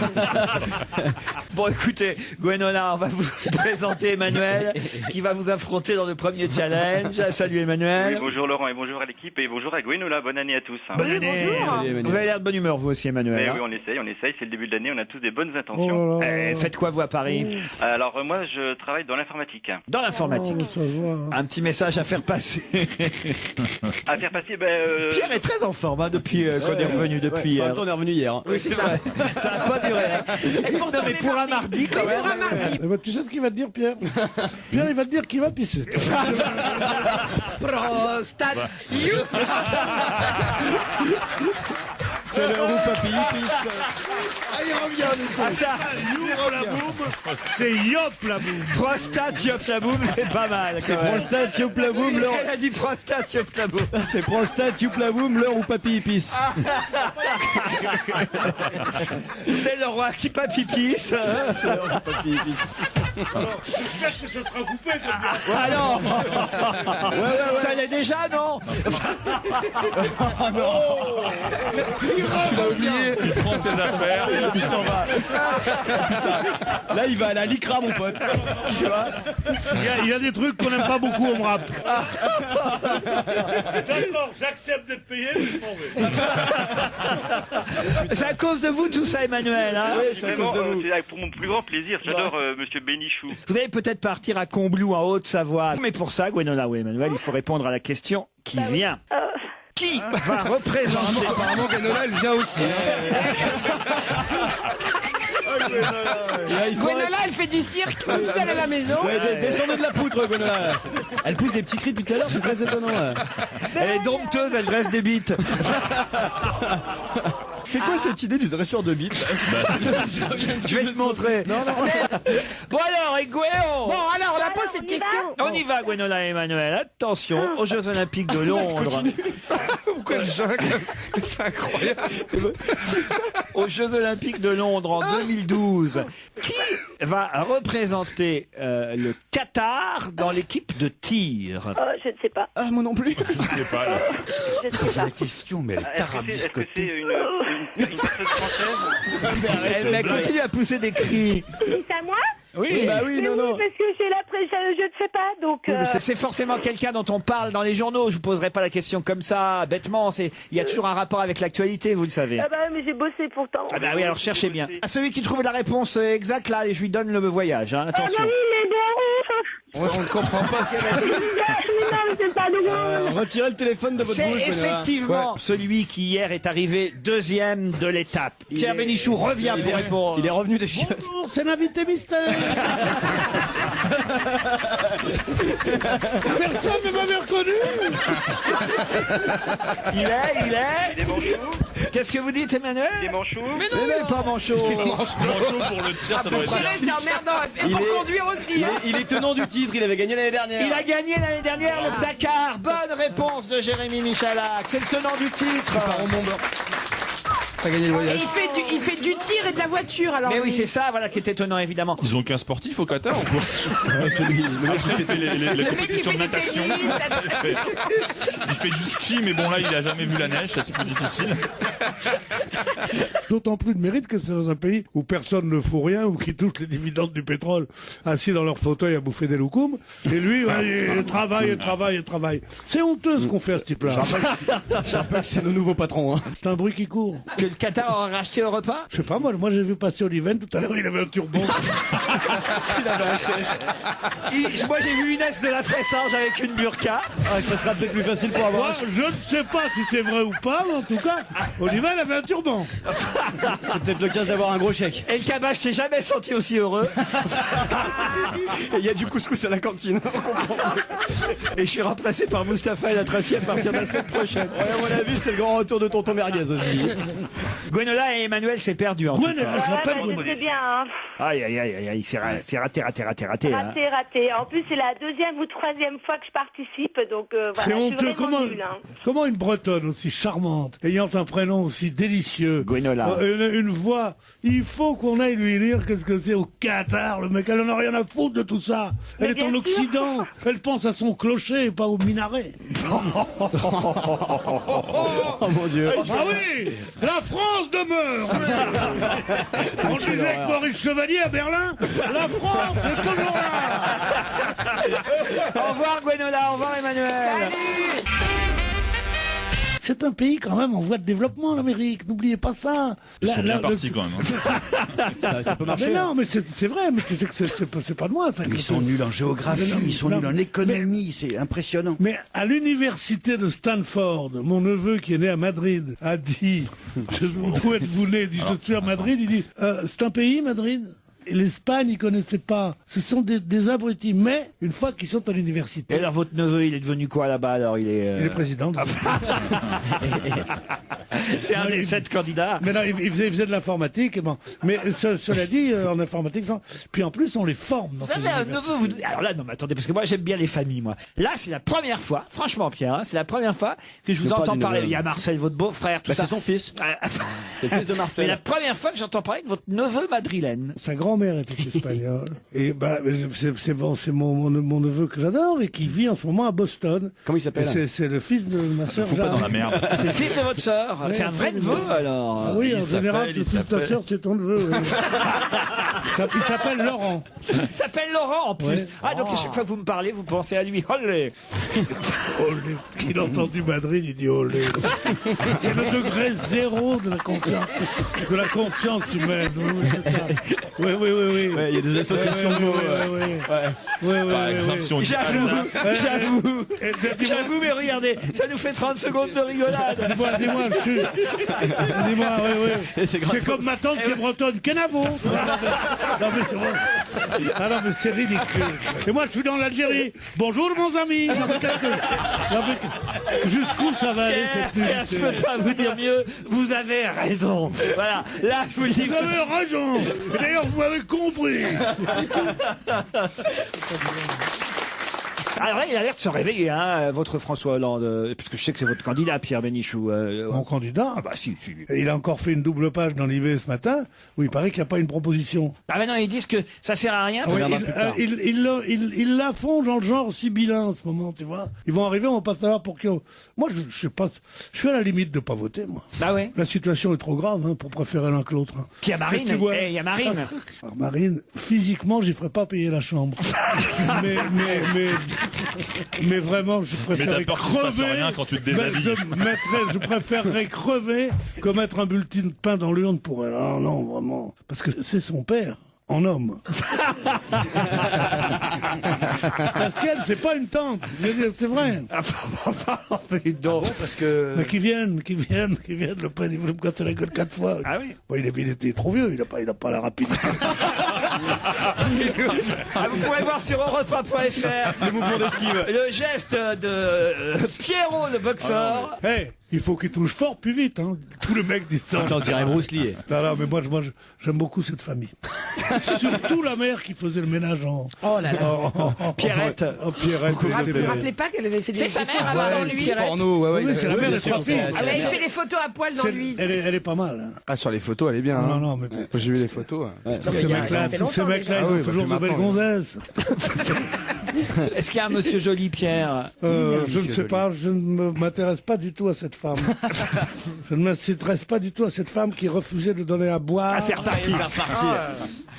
Speaker 1: Bon, écoutez, Gwenola, on va vous présenter Emmanuel, qui va vous affronter dans le premier challenge. Salut Emmanuel.
Speaker 9: Oui, bonjour Laurent et bonjour à l'équipe et bonjour à Gwenola, bonne année à tous.
Speaker 1: Bonne année.
Speaker 7: bonjour.
Speaker 4: Salut, Emmanuel.
Speaker 1: Vous avez l'air de bonne humeur, vous aussi, Emmanuel.
Speaker 9: Mais
Speaker 1: hein.
Speaker 9: oui, on essaye, c'est le début de l'année, on a tous des bonnes
Speaker 2: Oh
Speaker 9: intentions.
Speaker 2: là là.
Speaker 1: Faites quoi, vous, à Paris?
Speaker 9: Alors moi je travaille dans l'informatique.
Speaker 1: Dans l'informatique.
Speaker 2: Ça se voit.
Speaker 1: Un petit message à faire passer.
Speaker 9: À faire passer,
Speaker 1: Pierre est très en forme hein, depuis qu'on est revenu depuis
Speaker 4: Enfin,
Speaker 1: hier.
Speaker 4: on est revenu hier. Hein.
Speaker 1: Oui, c'est ça. Ça n'a pas duré. Non, mais pour un mardi, quand même.
Speaker 3: Pour un mardi.
Speaker 2: Eh ben, tu sais ce qu'il va te dire, Pierre? Pierre, il va te dire qu'il va pisser.
Speaker 3: Prostate. You.
Speaker 4: C'est l'heure où papy pisse.
Speaker 5: Ah, il revient, du coup.
Speaker 1: Ah, ça,
Speaker 2: C'est Yop la boum.
Speaker 1: prostate, yop la boum, c'est pas mal.
Speaker 4: C'est prostate, youp la boum, l'heure.
Speaker 1: Elle a dit prostate, yop la boum.
Speaker 4: C'est prostate, youp la boum, l'heure où papy pisse.
Speaker 1: C'est le roi qui papipisse.
Speaker 4: C'est l'heure où papy pisse.
Speaker 2: J'espère que ça sera coupé comme ça.
Speaker 1: Ah non. Ça l'est déjà, non?
Speaker 4: Tu l'as oublié.
Speaker 6: Il prend ses affaires.
Speaker 4: Il s'en va. Putain. Là, il va à la Lycra, mon pote. Tu vois?
Speaker 2: Il y a des trucs qu'on n'aime pas beaucoup au rap. D'accord, j'accepte d'être payé, mais je m'en vais.
Speaker 1: C'est à cause de vous tout ça, Emmanuel. Hein
Speaker 4: C'est à cause de vous.
Speaker 9: c'est pour mon plus grand plaisir, j'adore Monsieur Bénichou.
Speaker 1: Vous allez peut-être partir à Combloux, en Haute-Savoie. Mais pour ça, Gwenola ou Emmanuel, il faut répondre à la question qui vient. Qui va représenter...
Speaker 8: Apparemment, Gwenola, elle vient aussi.
Speaker 4: Là, il faut-
Speaker 3: Gwenola, elle fait du cirque toute seule à la maison.
Speaker 4: Ouais, descendez de la poutre, Gwenola. Elle pousse des petits cris depuis tout à l'heure, c'est très étonnant. Là.
Speaker 1: Elle est dompteuse, elle dresse des bites.
Speaker 4: C'est quoi cette idée du dresseur de bites?
Speaker 1: Je vais te montrer. Bon alors, et Gwéo
Speaker 3: Bon, alors, on a pas
Speaker 7: Alors,
Speaker 3: cette
Speaker 7: on y
Speaker 3: question.
Speaker 1: On y va, Gwenola et Emmanuel. Attention, aux Jeux Olympiques de Londres.
Speaker 8: Pourquoi le jungle? C'est incroyable.
Speaker 1: Aux Jeux Olympiques de Londres en 2012, qui va représenter le Qatar dans l'équipe de tir?
Speaker 7: Je ne sais pas.
Speaker 4: Ah, moi non plus.
Speaker 6: Je sais pas, là.
Speaker 7: Je ne
Speaker 5: C'est
Speaker 7: sais pas.
Speaker 5: la question, mais elle est
Speaker 9: Est-ce que c'est
Speaker 5: tarabiscotée.
Speaker 9: une personne française?
Speaker 1: Elle continue à pousser des cris.
Speaker 7: C'est à moi?
Speaker 1: Oui,
Speaker 4: Bah oui,
Speaker 7: Mais
Speaker 4: non,
Speaker 7: oui,
Speaker 4: non.
Speaker 7: parce que j'ai l'impression, je ne sais pas, donc...
Speaker 1: C'est forcément quelqu'un dont on parle dans les journaux. Je vous poserai pas la question comme ça, bêtement. Il y a toujours un rapport avec l'actualité, vous le savez.
Speaker 7: Ah bah mais j'ai bossé pourtant.
Speaker 1: Ah bah oui, alors cherchez bien. À celui qui trouve la réponse exacte, là, je lui donne le voyage. Hein.
Speaker 7: Ah bah
Speaker 1: Attention.
Speaker 7: oui, mais bon...
Speaker 8: On ne comprend pas si elle a dit.
Speaker 7: Non, mais c'est pas drôle.
Speaker 4: Retirez le téléphone de votre
Speaker 1: C'est
Speaker 4: bouche, Gwenola.
Speaker 1: effectivement celui qui hier est arrivé deuxième de l'étape. Pierre Bénichou revient pour répondre.
Speaker 4: Il est revenu des chiottes.
Speaker 2: Bonjour, c'est l'invité mystère. Personne ne m'avait reconnu.
Speaker 1: Il est.
Speaker 9: Il est Manchou.
Speaker 1: Qu'est-ce que vous dites, Emmanuel?
Speaker 9: Des manchots.
Speaker 1: Mais non, mais pas manchot.
Speaker 6: Manchot pour le tir, ça doit être
Speaker 3: Tirer, c'est emmerdant. Et pour conduire aussi. Hein.
Speaker 4: Il est tenant du titre, il avait gagné l'année dernière.
Speaker 1: Il a gagné l'année dernière le Dakar. Bonne réponse de Jérémy Michalak. C'est le tenant du titre.
Speaker 8: T'as gagné le
Speaker 3: Et
Speaker 8: voyage.
Speaker 3: il fait du tir et de la voiture. Alors
Speaker 1: Mais oui,
Speaker 3: lui.
Speaker 1: c'est ça, voilà, qui est étonnant, évidemment.
Speaker 6: Ils ont qu'un sportif au Qatar ou quoi?
Speaker 4: Ouais, c'est lui. Le mec,
Speaker 6: Après, il fait les
Speaker 3: Le mec qui
Speaker 6: compétitions
Speaker 3: fait
Speaker 6: de
Speaker 3: du
Speaker 6: natation.
Speaker 3: tennis, natation.
Speaker 6: Il fait du ski, mais bon, là, il a jamais vu la neige, ça c'est plus difficile.
Speaker 2: D'autant plus de mérite que c'est dans un pays où personne ne fout rien ou qui touche les dividendes du pétrole assis dans leur fauteuil à bouffer des loukoums. Et lui, ouais, il travaille. C'est honteux ce qu'on fait à ce type-là.
Speaker 4: je rappelle que c'est nos nouveaux patrons. Hein.
Speaker 2: C'est un bruit qui court.
Speaker 1: Que le Qatar aura racheté au repas?
Speaker 2: Je sais pas, moi j'ai vu passer Oliven tout à l'heure, il avait un turban.
Speaker 4: Il avait un chèche.
Speaker 1: Moi, j'ai vu Inès de la Fressange avec une burqa.
Speaker 4: Ah, ça sera peut-être plus facile pour avoir
Speaker 2: Moi,
Speaker 4: un chèche.
Speaker 2: je ne sais pas si c'est vrai ou pas, mais en tout cas, Oliven avait un turban.
Speaker 4: C'est peut-être l'occasion d'avoir un gros chèque.
Speaker 1: Et le cabas, je t'ai jamais senti aussi heureux.
Speaker 4: Et il y a du couscous à la cantine. On comprend.
Speaker 1: Et je suis remplacé par Mustapha El Atraci à partir de la semaine prochaine.
Speaker 4: Ouais, à mon avis, c'est le grand retour de tonton Merguez aussi.
Speaker 1: Gwenola et Emmanuel s'est perdu en tout
Speaker 2: Gwen,
Speaker 1: cas.
Speaker 2: elle s'appelle
Speaker 7: je
Speaker 2: Gwen.
Speaker 7: sais bien. Hein.
Speaker 1: Aïe, c'est raté. Hein.
Speaker 7: Raté. En plus, c'est la deuxième ou troisième fois que je participe, donc voilà.
Speaker 2: C'est
Speaker 7: je suis
Speaker 2: honteux.
Speaker 7: vraiment nulle, hein.
Speaker 2: Comment une Bretonne aussi charmante, ayant un prénom aussi délicieux,
Speaker 1: Gwenola.
Speaker 2: une voix, il faut qu'on aille lui dire qu'est-ce que c'est au Qatar, le mec, elle en a rien à foutre de tout ça. Elle est
Speaker 7: bien
Speaker 2: en
Speaker 7: sûr.
Speaker 2: Occident, elle pense à son clocher et pas au minaret.
Speaker 4: Oh mon Dieu.
Speaker 2: Ah oui, la France demeure. On disait avec Maurice Chevalier à Berlin, la France est toujours là.
Speaker 1: Au revoir Gwenola, au revoir Emmanuel.
Speaker 3: Salut.
Speaker 2: C'est un pays quand même en voie de développement, l'Amérique. N'oubliez pas ça.
Speaker 6: Ils sont bien partis quand même. Hein.
Speaker 4: Ça peut marcher.
Speaker 2: Mais non, mais c'est vrai, mais tu sais que c'est pas de moi. Ça,
Speaker 5: Ils sont nuls en géographie, ils sont nuls en économie, c'est impressionnant.
Speaker 2: Mais à l'université de Stanford, mon neveu qui est né à Madrid a dit, où êtes-vous né? Il dit, je suis à Madrid. Il dit, c'est un pays, Madrid? Et l'Espagne, ils connaissaient pas. Ce sont des abrutis. Mais, une fois qu'ils sont à
Speaker 1: Et
Speaker 2: l'université,
Speaker 1: alors votre neveu, il est devenu quoi là-bas alors? Il est
Speaker 2: président.
Speaker 1: C'est un des 7 candidats.
Speaker 2: Mais là, il faisait de l'informatique. Et bon. Mais cela dit, en informatique, non. Puis en plus, on les forme. Dans
Speaker 1: Vous
Speaker 2: ces
Speaker 1: avez un
Speaker 2: universités.
Speaker 1: neveu, alors là, non mais attendez, parce que moi j'aime bien les familles, moi. Là, c'est la première fois, franchement Pierre, hein, c'est la première fois que je vous
Speaker 4: pas
Speaker 1: entends
Speaker 4: du
Speaker 1: parler.
Speaker 4: neveu.
Speaker 1: Il y a Marcel, votre beau-frère, tout
Speaker 4: Bah,
Speaker 1: ça.
Speaker 4: c'est son fils. C'est le fils de
Speaker 1: Mais
Speaker 4: Marcel.
Speaker 1: la première fois que j'entends parler de votre neveu madrilène.
Speaker 2: Sa grand-mère était espagnole. Et bah, c'est bon, c'est mon neveu que j'adore et qui vit en ce moment à Boston.
Speaker 4: Comment il s'appelle?
Speaker 2: C'est le fils de ma sœur.
Speaker 6: Faut pas dans la merde.
Speaker 1: C'est le fils de votre sœur. C'est un vrai neveu alors.
Speaker 2: Ah oui,
Speaker 6: Il
Speaker 2: en général,
Speaker 6: s'appelle-
Speaker 2: le fils de ta sœur, c'est ton neveu. oui. Il s'appelle Laurent.
Speaker 1: Il s'appelle Laurent en plus.
Speaker 2: Ouais.
Speaker 1: Ah donc à chaque fois que vous me parlez, vous pensez à lui. Olé.
Speaker 2: Olé. Il a entendu Madrid, il dit olé. C'est le degré zéro de la conscience humaine. Oui, c'est ça. Oui.
Speaker 4: Ouais, il y a des associations de mots.
Speaker 6: Par exemple, si on dit Alsace,
Speaker 1: J'avoue, mais regardez, ça nous fait 30 secondes de rigolade.
Speaker 2: Dis-moi, oui.
Speaker 4: Et c'est grave.
Speaker 2: C'est comme ma tante qui est bretonne, Kenavo. Non, mais c'est vrai. Ah non, mais c'est ridicule. Et moi, je suis dans l'Algérie. Bonjour, mon ami. Non, mais jusqu'où ça va aller, cette
Speaker 1: Pierre, je
Speaker 2: nudité?
Speaker 1: peux pas vous dire mieux, vous avez raison. Voilà, là, je vous le dis.
Speaker 2: Vous avez raison. Et d'ailleurs, vous m'avez compris.
Speaker 1: Alors là, il a l'air de se réveiller, hein, votre François Hollande, puisque je sais que c'est votre candidat, Pierre Bénichou.
Speaker 2: Mon candidat,
Speaker 1: Ah bah si.
Speaker 2: il a encore fait une double page dans l'IB ce matin où il paraît qu'il n'y a pas une proposition.
Speaker 1: Ah mais non, ils disent que ça sert à rien. Parce
Speaker 2: Oui,
Speaker 1: qu'il-
Speaker 2: ils la font dans le genre sibyllin en ce moment, tu vois. Ils vont arriver, on va pas savoir pour qui. Moi, je sais pas. Je suis à la limite de pas voter, moi.
Speaker 1: Bah ouais.
Speaker 2: La situation est trop grave hein, pour préférer l'un que l'autre. Hein.
Speaker 1: Puis il y a Marine.
Speaker 2: Tu vois.
Speaker 1: Il y a Marine.
Speaker 2: Alors, Marine, physiquement, j'y ferais pas payer la chambre. mais vraiment, je
Speaker 6: mais t'as
Speaker 2: préférerais
Speaker 6: peur qu'il se passe
Speaker 2: crever.
Speaker 6: rien quand tu te déshabilles.
Speaker 2: Je préférerais crever que mettre un bulletin de pain dans l'urne pour elle. Ah, non, vraiment. Parce que c'est son père. En homme. Parce qu'elle, c'est pas une tante. Je veux dire, c'est vrai.
Speaker 1: Parce que...
Speaker 2: Mais qui viennent. Le pain, il voulait me casser la gueule 4 fois.
Speaker 1: Ah oui.
Speaker 2: Bon, il était trop vieux, il a pas la rapidité.
Speaker 1: Vous pourrez voir sur europe1.fr
Speaker 4: Le mouvement d'esquive.
Speaker 1: le geste de Pierrot, le boxeur.
Speaker 2: Hey, il faut qu'il touche fort plus vite. Hein. Tous les mecs disent ça.
Speaker 4: Attends, on dirait Bruce Lee.
Speaker 2: Non, mais moi j'aime beaucoup cette famille. Surtout la mère qui faisait le ménage en...
Speaker 3: Oh là là.
Speaker 1: Pierrette.
Speaker 2: Pierrette.
Speaker 3: Vous vous rappelez pas qu'elle avait fait des
Speaker 1: C'est sa
Speaker 3: photos
Speaker 1: mère,
Speaker 3: à poil
Speaker 1: alors,
Speaker 3: dans lui
Speaker 1: Pierrette.
Speaker 8: Porno, ouais,
Speaker 2: Oui, c'est la mère des trois filles.
Speaker 3: Elle avait fait des photos à poil dans lui.
Speaker 2: Elle est pas mal. Hein.
Speaker 8: Ah, sur les photos, elle est bien. hein.
Speaker 2: Non, mais
Speaker 8: J'ai vu les photos.
Speaker 2: tous ces mecs-là,
Speaker 3: fait
Speaker 2: tous ces
Speaker 3: longtemps,
Speaker 2: mecs-là,
Speaker 8: déjà.
Speaker 2: ils ont
Speaker 8: Ah oui,
Speaker 2: toujours
Speaker 8: bah,
Speaker 2: de belles
Speaker 8: maintenant,
Speaker 2: gonzesses.
Speaker 1: Est-ce qu'il y a un monsieur joli, Pierre?
Speaker 2: Je ne sais pas, je ne m'intéresse pas du tout à cette femme. Je ne m'intéresse pas du tout à cette femme qui refusait de donner à boire.
Speaker 1: Ah, c'est reparti.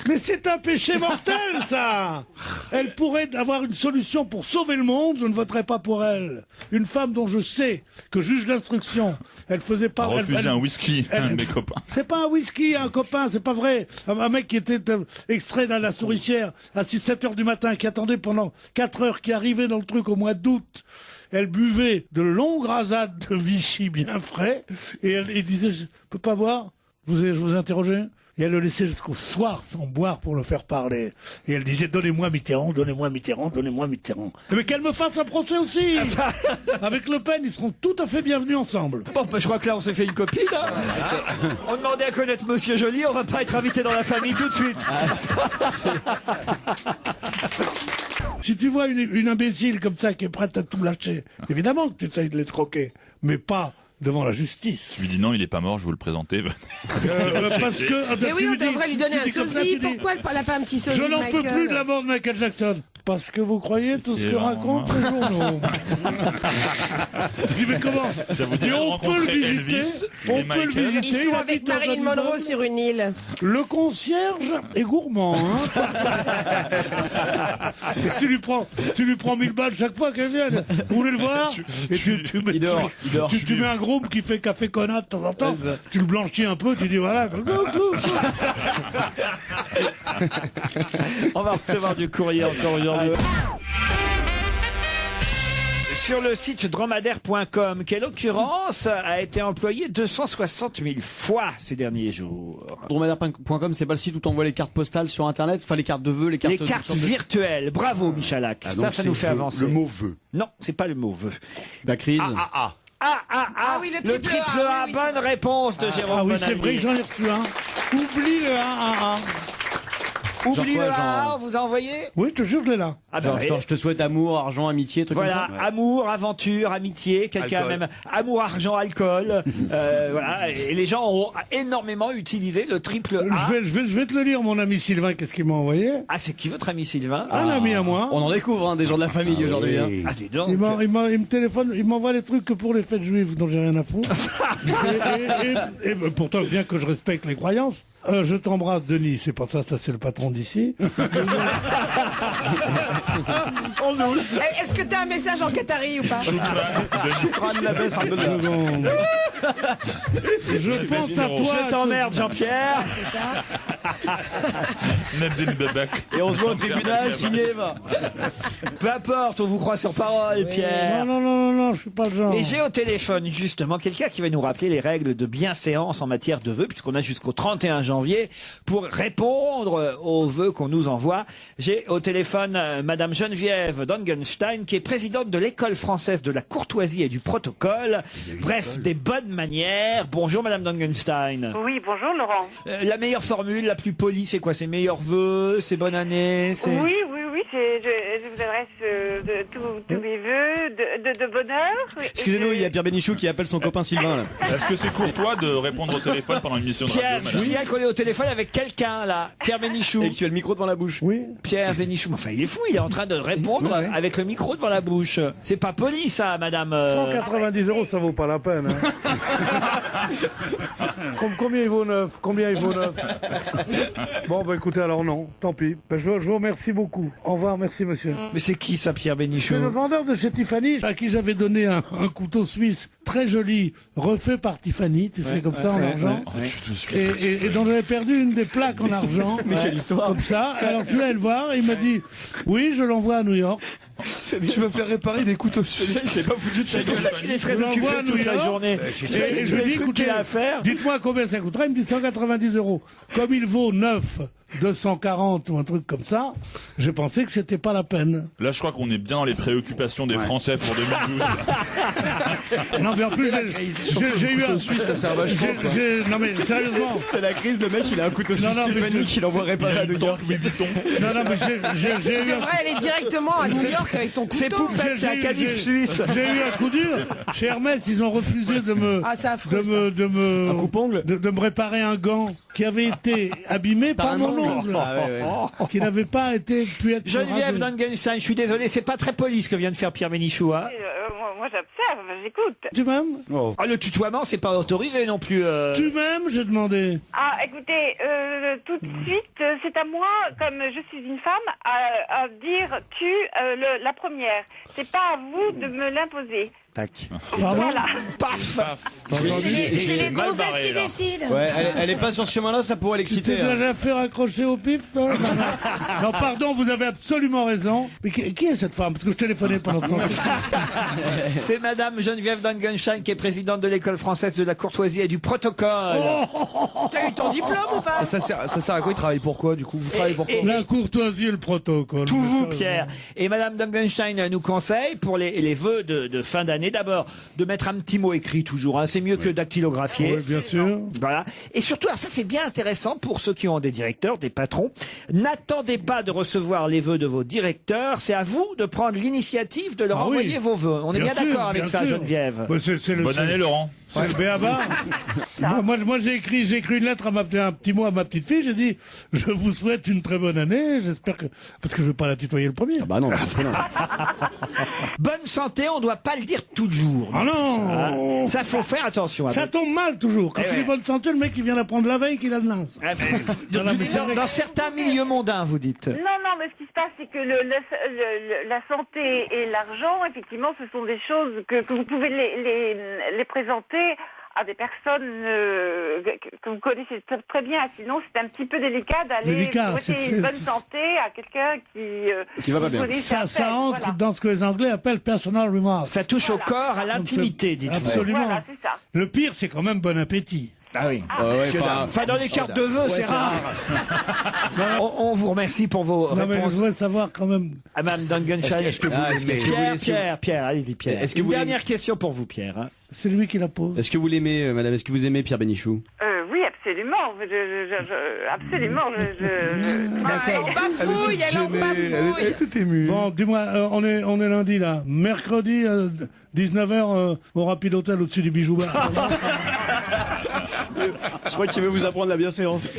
Speaker 2: Mais c'est un péché mortel, ça. Elle pourrait avoir une solution pour sauver le monde, je ne voterai pas pour elle. Une femme dont je sais que juge d'instruction, elle faisait pas...
Speaker 6: Refuser un whisky, un de mes copains.
Speaker 2: C'est pas un whisky, un copain, c'est pas vrai. Un mec qui était extrait dans la souricière à 6-7 heures du matin, qui attendait pendant 4 heures, qui arrivait dans le truc au mois d'août. Elle buvait de longues rasades de Vichy bien frais, et elle disait, je peux pas boire? Je vous ai interrogé? Et elle le laissait jusqu'au soir sans boire pour le faire parler. Et elle disait, donnez-moi Mitterrand, donnez-moi Mitterrand, donnez-moi Mitterrand. Mais qu'elle me fasse un procès aussi. Avec Le Pen, ils seront tout à fait bienvenus ensemble.
Speaker 1: Bon, bah, je crois que là, on s'est fait une copine. Hein. On demandait à connaître Monsieur Joly, on va pas être invité dans la famille tout de suite.
Speaker 2: Si tu vois une imbécile comme ça qui est prête à tout lâcher, évidemment que tu essayes de l'escroquer, mais pas devant la justice.
Speaker 6: Tu lui dis non, il est pas mort, je vous le présenter.
Speaker 2: Parce que...
Speaker 3: Mais oui, on devrait lui donner un
Speaker 2: tu dis comme ça,
Speaker 3: sosie.
Speaker 2: tu dis,
Speaker 3: Pourquoi elle n'a pas un petit sosie
Speaker 2: je n'en peux
Speaker 3: Michael
Speaker 2: plus de la mort de Michael Jackson. Parce que vous croyez tout ce
Speaker 6: C'est
Speaker 2: que
Speaker 6: marrant,
Speaker 2: racontent les journaux. Tu dis, mais comment?
Speaker 6: Ça vous dit
Speaker 2: Et
Speaker 6: de
Speaker 2: on peut le
Speaker 6: rencontrer
Speaker 2: visiter.
Speaker 6: Elvis
Speaker 2: On
Speaker 6: et
Speaker 2: peut le
Speaker 6: Michael
Speaker 2: visiter.
Speaker 3: Ils sont
Speaker 2: il
Speaker 3: avec
Speaker 2: habite dans un
Speaker 3: Marilyn Monroe
Speaker 2: immeuble.
Speaker 3: sur une île.
Speaker 2: Le concierge est gourmand. Hein. Et tu lui prends 1000 balles chaque fois qu'elle vient. Vous voulez le voir? Et tu mets,
Speaker 4: Il dort.
Speaker 2: tu mets un groupe qui fait café connat de temps en temps. Tu le blanchis un peu, tu dis voilà.
Speaker 1: On va recevoir du courrier encore aujourd'hui. Sur le site dromadaire.com, quelle occurrence a été employée 260 000 fois ces derniers jours.
Speaker 4: Dromadaire.com, c'est pas le site où t'envoies les cartes postales sur Internet, enfin les cartes de vœux, les cartes...
Speaker 1: Les cartes virtuelles. Bravo, Michalak. ça nous fait avancer.
Speaker 5: Le mot vœu.
Speaker 1: Non, c'est pas le mot vœu.
Speaker 4: La crise.
Speaker 1: Ah
Speaker 3: oui,
Speaker 1: le triple A.
Speaker 3: oui,
Speaker 1: Bonne réponse de Jérôme
Speaker 2: Ah oui,
Speaker 1: Bonaldi.
Speaker 2: c'est vrai que j'en ai reçu un. Oublie le 1.
Speaker 1: Oublie
Speaker 4: Genre
Speaker 1: le
Speaker 4: quoi,
Speaker 1: A,
Speaker 4: genre-
Speaker 1: on vous a envoyé?
Speaker 2: Oui, je te jure, je l'ai là.
Speaker 1: Ah bah
Speaker 4: Genre,
Speaker 1: oui.
Speaker 4: je te souhaite amour, argent, amitié, trucs
Speaker 1: Voilà,
Speaker 4: comme ça.
Speaker 1: amour, aventure, amitié, quelqu'un
Speaker 5: Alcool.
Speaker 1: même amour, argent, alcool. Voilà, et les gens ont énormément utilisé le triple A.
Speaker 2: Je vais te le lire, mon ami Sylvain, qu'est-ce qu'il m'a envoyé?
Speaker 1: Ah, c'est qui votre ami Sylvain?
Speaker 2: Un ami à moi.
Speaker 4: On en découvre, hein, des gens de la famille aujourd'hui. Hein.
Speaker 1: Ah, dis donc.
Speaker 2: Il me téléphone, il m'envoie les trucs que pour les fêtes juives dont j'ai rien à foutre. et pourtant, bien que je respecte les croyances, je t'embrasse, Denis. C'est pas ça, ça c'est le patron d'ici.
Speaker 3: Est-ce que t'as un message en Qatari ou pas?
Speaker 2: Je pense à toi.
Speaker 1: Je t'emmerde, Jean-Pierre.
Speaker 6: Nadine Babak.
Speaker 4: Et on se voit au tribunal, signé, va.
Speaker 1: Peu importe, on vous croit sur parole, Pierre.
Speaker 2: Non, je suis pas le genre.
Speaker 1: Et j'ai au téléphone justement quelqu'un qui va nous rappeler les règles de bienséance en matière de vœux, puisqu'on a jusqu'au 31 janvier pour répondre aux vœux qu'on nous envoie. J'ai au téléphone Madame Geneviève Dangenstein, qui est présidente de l'école française de la courtoisie et du protocole. Bref, des bonnes manières. Bonjour Madame Dangenstein.
Speaker 7: Oui, bonjour Laurent.
Speaker 1: La meilleure formule, la plus polie, c'est quoi? C'est meilleurs vœux, c'est bonne année, c'est...
Speaker 7: Oui, je vous adresse tous mes vœux de bonheur.
Speaker 4: Excusez-nous, il y a Pierre Bénichou qui appelle son copain Sylvain. Là.
Speaker 6: Est-ce que c'est courtois de répondre au téléphone pendant une émission de
Speaker 1: Pierre,
Speaker 6: radio,
Speaker 1: je
Speaker 6: madame
Speaker 1: signale qu'on est au téléphone avec quelqu'un là, Pierre Bénichou.
Speaker 4: Et que tu as le micro devant la bouche.
Speaker 2: Oui.
Speaker 1: Pierre Bénichou, enfin il est fou, il est en train de répondre avec le micro devant la bouche. C'est pas poli ça, madame.
Speaker 2: 190 €, ça vaut pas la peine. Hein. Combien il vaut neuf? Bon, bah écoutez, alors non, tant pis. Ben, je vous remercie beaucoup. Au revoir, merci monsieur.
Speaker 1: Mais c'est qui ça, Pierre Bénichou?
Speaker 2: C'est le vendeur de chez Tiffany, à qui j'avais donné un couteau suisse très joli, refait par Tiffany, tu sais, comme ça, en argent. Et dont j'avais perdu une des plaques en argent.
Speaker 4: Mais quelle histoire.
Speaker 2: Comme ça. Alors je suis allé le voir, et il m'a dit, oui, je l'envoie à New York.
Speaker 8: Tu vas faire réparer des couteaux suisses.
Speaker 1: Il s'est pas foutu de ta gueule. Il est très
Speaker 2: Je
Speaker 1: occupé
Speaker 2: l'envoie à
Speaker 1: toute
Speaker 2: New
Speaker 1: la
Speaker 2: York.
Speaker 1: journée.
Speaker 2: Et je lui dis,
Speaker 1: qu'il
Speaker 2: écoutez,
Speaker 1: a à faire.
Speaker 2: dites-moi combien ça coûtera. Il me dit 190 €. Comme il vaut neuf, 240 ou un truc comme ça, j'ai pensé que c'était pas la peine.
Speaker 6: Là, je crois qu'on est bien dans les préoccupations des Français pour 2012.
Speaker 2: Non, mais en plus, j'ai eu un...
Speaker 8: Suisse, ça sert vachement.
Speaker 2: Non, mais sérieusement.
Speaker 4: C'est la crise, le mec il a un couteau suisse
Speaker 2: Non, mais
Speaker 4: Stéphanie qu'il envoie réparer à New York.
Speaker 6: Louis Vuitton.
Speaker 2: Non, mais j'ai
Speaker 3: Tu
Speaker 2: eu un...
Speaker 3: devrais aller directement à New York avec ton couteau.
Speaker 1: C'est Poupette, c'est un canif suisse.
Speaker 2: J'ai eu un coup dur. Chez Hermès, ils ont refusé de me...
Speaker 3: Ah, c'est affreux,
Speaker 2: de
Speaker 4: Un coupe-ongle
Speaker 2: me réparer un gant qui avait été abîmé par mon ongle. Qui n'avait pas pu être
Speaker 1: Geneviève
Speaker 2: rasé.
Speaker 1: Dangenstein, je suis désolé, c'est pas très poli ce que vient de faire Pierre Bénichou. Hein.
Speaker 7: Moi, j'observe, j'écoute.
Speaker 2: Tu m'aimes?
Speaker 1: Ah, le tutoiement, c'est pas autorisé non plus.
Speaker 2: Tu m'aimes, j'ai demandé.
Speaker 7: Ah, écoutez, tout de suite, c'est à moi, comme je suis une femme, à dire la première. C'est pas à vous de me l'imposer.
Speaker 5: Tac.
Speaker 7: Voilà.
Speaker 1: Paf.
Speaker 3: C'est les
Speaker 6: mal
Speaker 3: gonzesses
Speaker 6: barré,
Speaker 3: qui
Speaker 6: là.
Speaker 3: décident.
Speaker 4: Ouais, elle est pas sur ce chemin-là, ça pourrait
Speaker 2: Tu
Speaker 4: l'exciter.
Speaker 2: t'es déjà fait raccrocher au pif, toi? Non, pardon, vous avez absolument raison. Mais qui est cette femme? Parce que je téléphonais pendant ce temps.
Speaker 1: C'est Madame Geneviève Dangenstein qui est présidente de l'école française de la courtoisie et du protocole.
Speaker 3: T'as eu ton diplôme ou pas?
Speaker 8: Ça sert à quoi? Il travaille pour quoi, du coup? Vous travaillez pour quoi?
Speaker 2: La courtoisie et le protocole.
Speaker 1: Tout
Speaker 2: Mais
Speaker 1: vous,
Speaker 2: ça,
Speaker 1: Pierre. Et Madame Dangenstein nous conseille pour les vœux de fin d'année, d'abord, de mettre un petit mot écrit toujours. Hein. C'est mieux que dactylographier.
Speaker 2: Oui, bien sûr.
Speaker 1: Voilà. Et surtout, alors ça c'est bien intéressant pour ceux qui ont des directeurs, des patrons. N'attendez pas de recevoir les vœux de vos directeurs. C'est à vous de prendre l'initiative de leur
Speaker 2: Ah oui.
Speaker 1: envoyer vos vœux. On est bien
Speaker 2: sûr,
Speaker 1: d'accord avec
Speaker 2: bien
Speaker 1: ça,
Speaker 2: sûr.
Speaker 1: Geneviève.
Speaker 2: Bah, c'est
Speaker 6: Bonne année, Laurent.
Speaker 2: C'est le béaba. moi j'ai écrit une lettre un petit mot à ma petite fille. J'ai dit, je vous souhaite une très bonne année. J'espère que, parce que je veux pas la tutoyer le premier.
Speaker 4: Bah non, c'est non.
Speaker 1: Bonne santé, on doit pas le dire tout le jour.
Speaker 2: Ah non!
Speaker 1: Ça faut faire attention.
Speaker 2: Ça tombe mal toujours. Quand
Speaker 1: Eh
Speaker 2: tu dis
Speaker 1: ouais.
Speaker 2: bonne santé, le mec il vient d'apprendre la veille qu'il a de l'as.
Speaker 1: Ah, mais-
Speaker 2: Non, non, mais c'est vrai.
Speaker 1: dans certains milieux mondains, vous dites.
Speaker 7: Non, mais ce qui se passe, c'est que la santé et l'argent, effectivement, ce sont des choses que vous pouvez les présenter à des personnes que vous connaissez très bien. Sinon, c'est un petit peu délicat d'aller
Speaker 2: Délicat,
Speaker 7: souhaiter une bonne santé à quelqu'un qui
Speaker 4: va pas
Speaker 7: vous
Speaker 4: bien.
Speaker 7: connaissez à
Speaker 2: Ça
Speaker 7: peine,
Speaker 2: entre
Speaker 7: voilà.
Speaker 2: dans ce que les Anglais appellent personal remarks.
Speaker 1: Ça touche au corps, à l'intimité, dites-vous.
Speaker 2: Absolument.
Speaker 7: Voilà, c'est ça.
Speaker 2: Le pire, c'est quand même bon appétit.
Speaker 1: Ah oui.
Speaker 4: Enfin,
Speaker 1: Enfin, dans les cartes de vœux, c'est rare. on vous remercie pour vos
Speaker 2: Non, mais je
Speaker 1: réponses.
Speaker 2: voudrais savoir quand même.
Speaker 1: À Mme Dangenstein.
Speaker 4: est-ce que vous-
Speaker 1: Pierre, allez-y, Pierre.
Speaker 4: Est-ce que
Speaker 1: Une
Speaker 4: vous
Speaker 1: dernière question pour vous, Pierre. Hein.
Speaker 2: C'est lui qui la pose.
Speaker 4: est-ce que vous l'aimez, madame? Est-ce que vous aimez Pierre Bénichou?
Speaker 7: Oui, absolument. Absolument.
Speaker 3: Elle bafouille, elle en bafouille.
Speaker 8: tout ému.
Speaker 2: Bon, dis-moi, on est lundi là. Mercredi, 19h, au Rapide Hôtel au-dessus du Bijou Bar.
Speaker 4: Je crois qu'il veut vous apprendre la bienséance.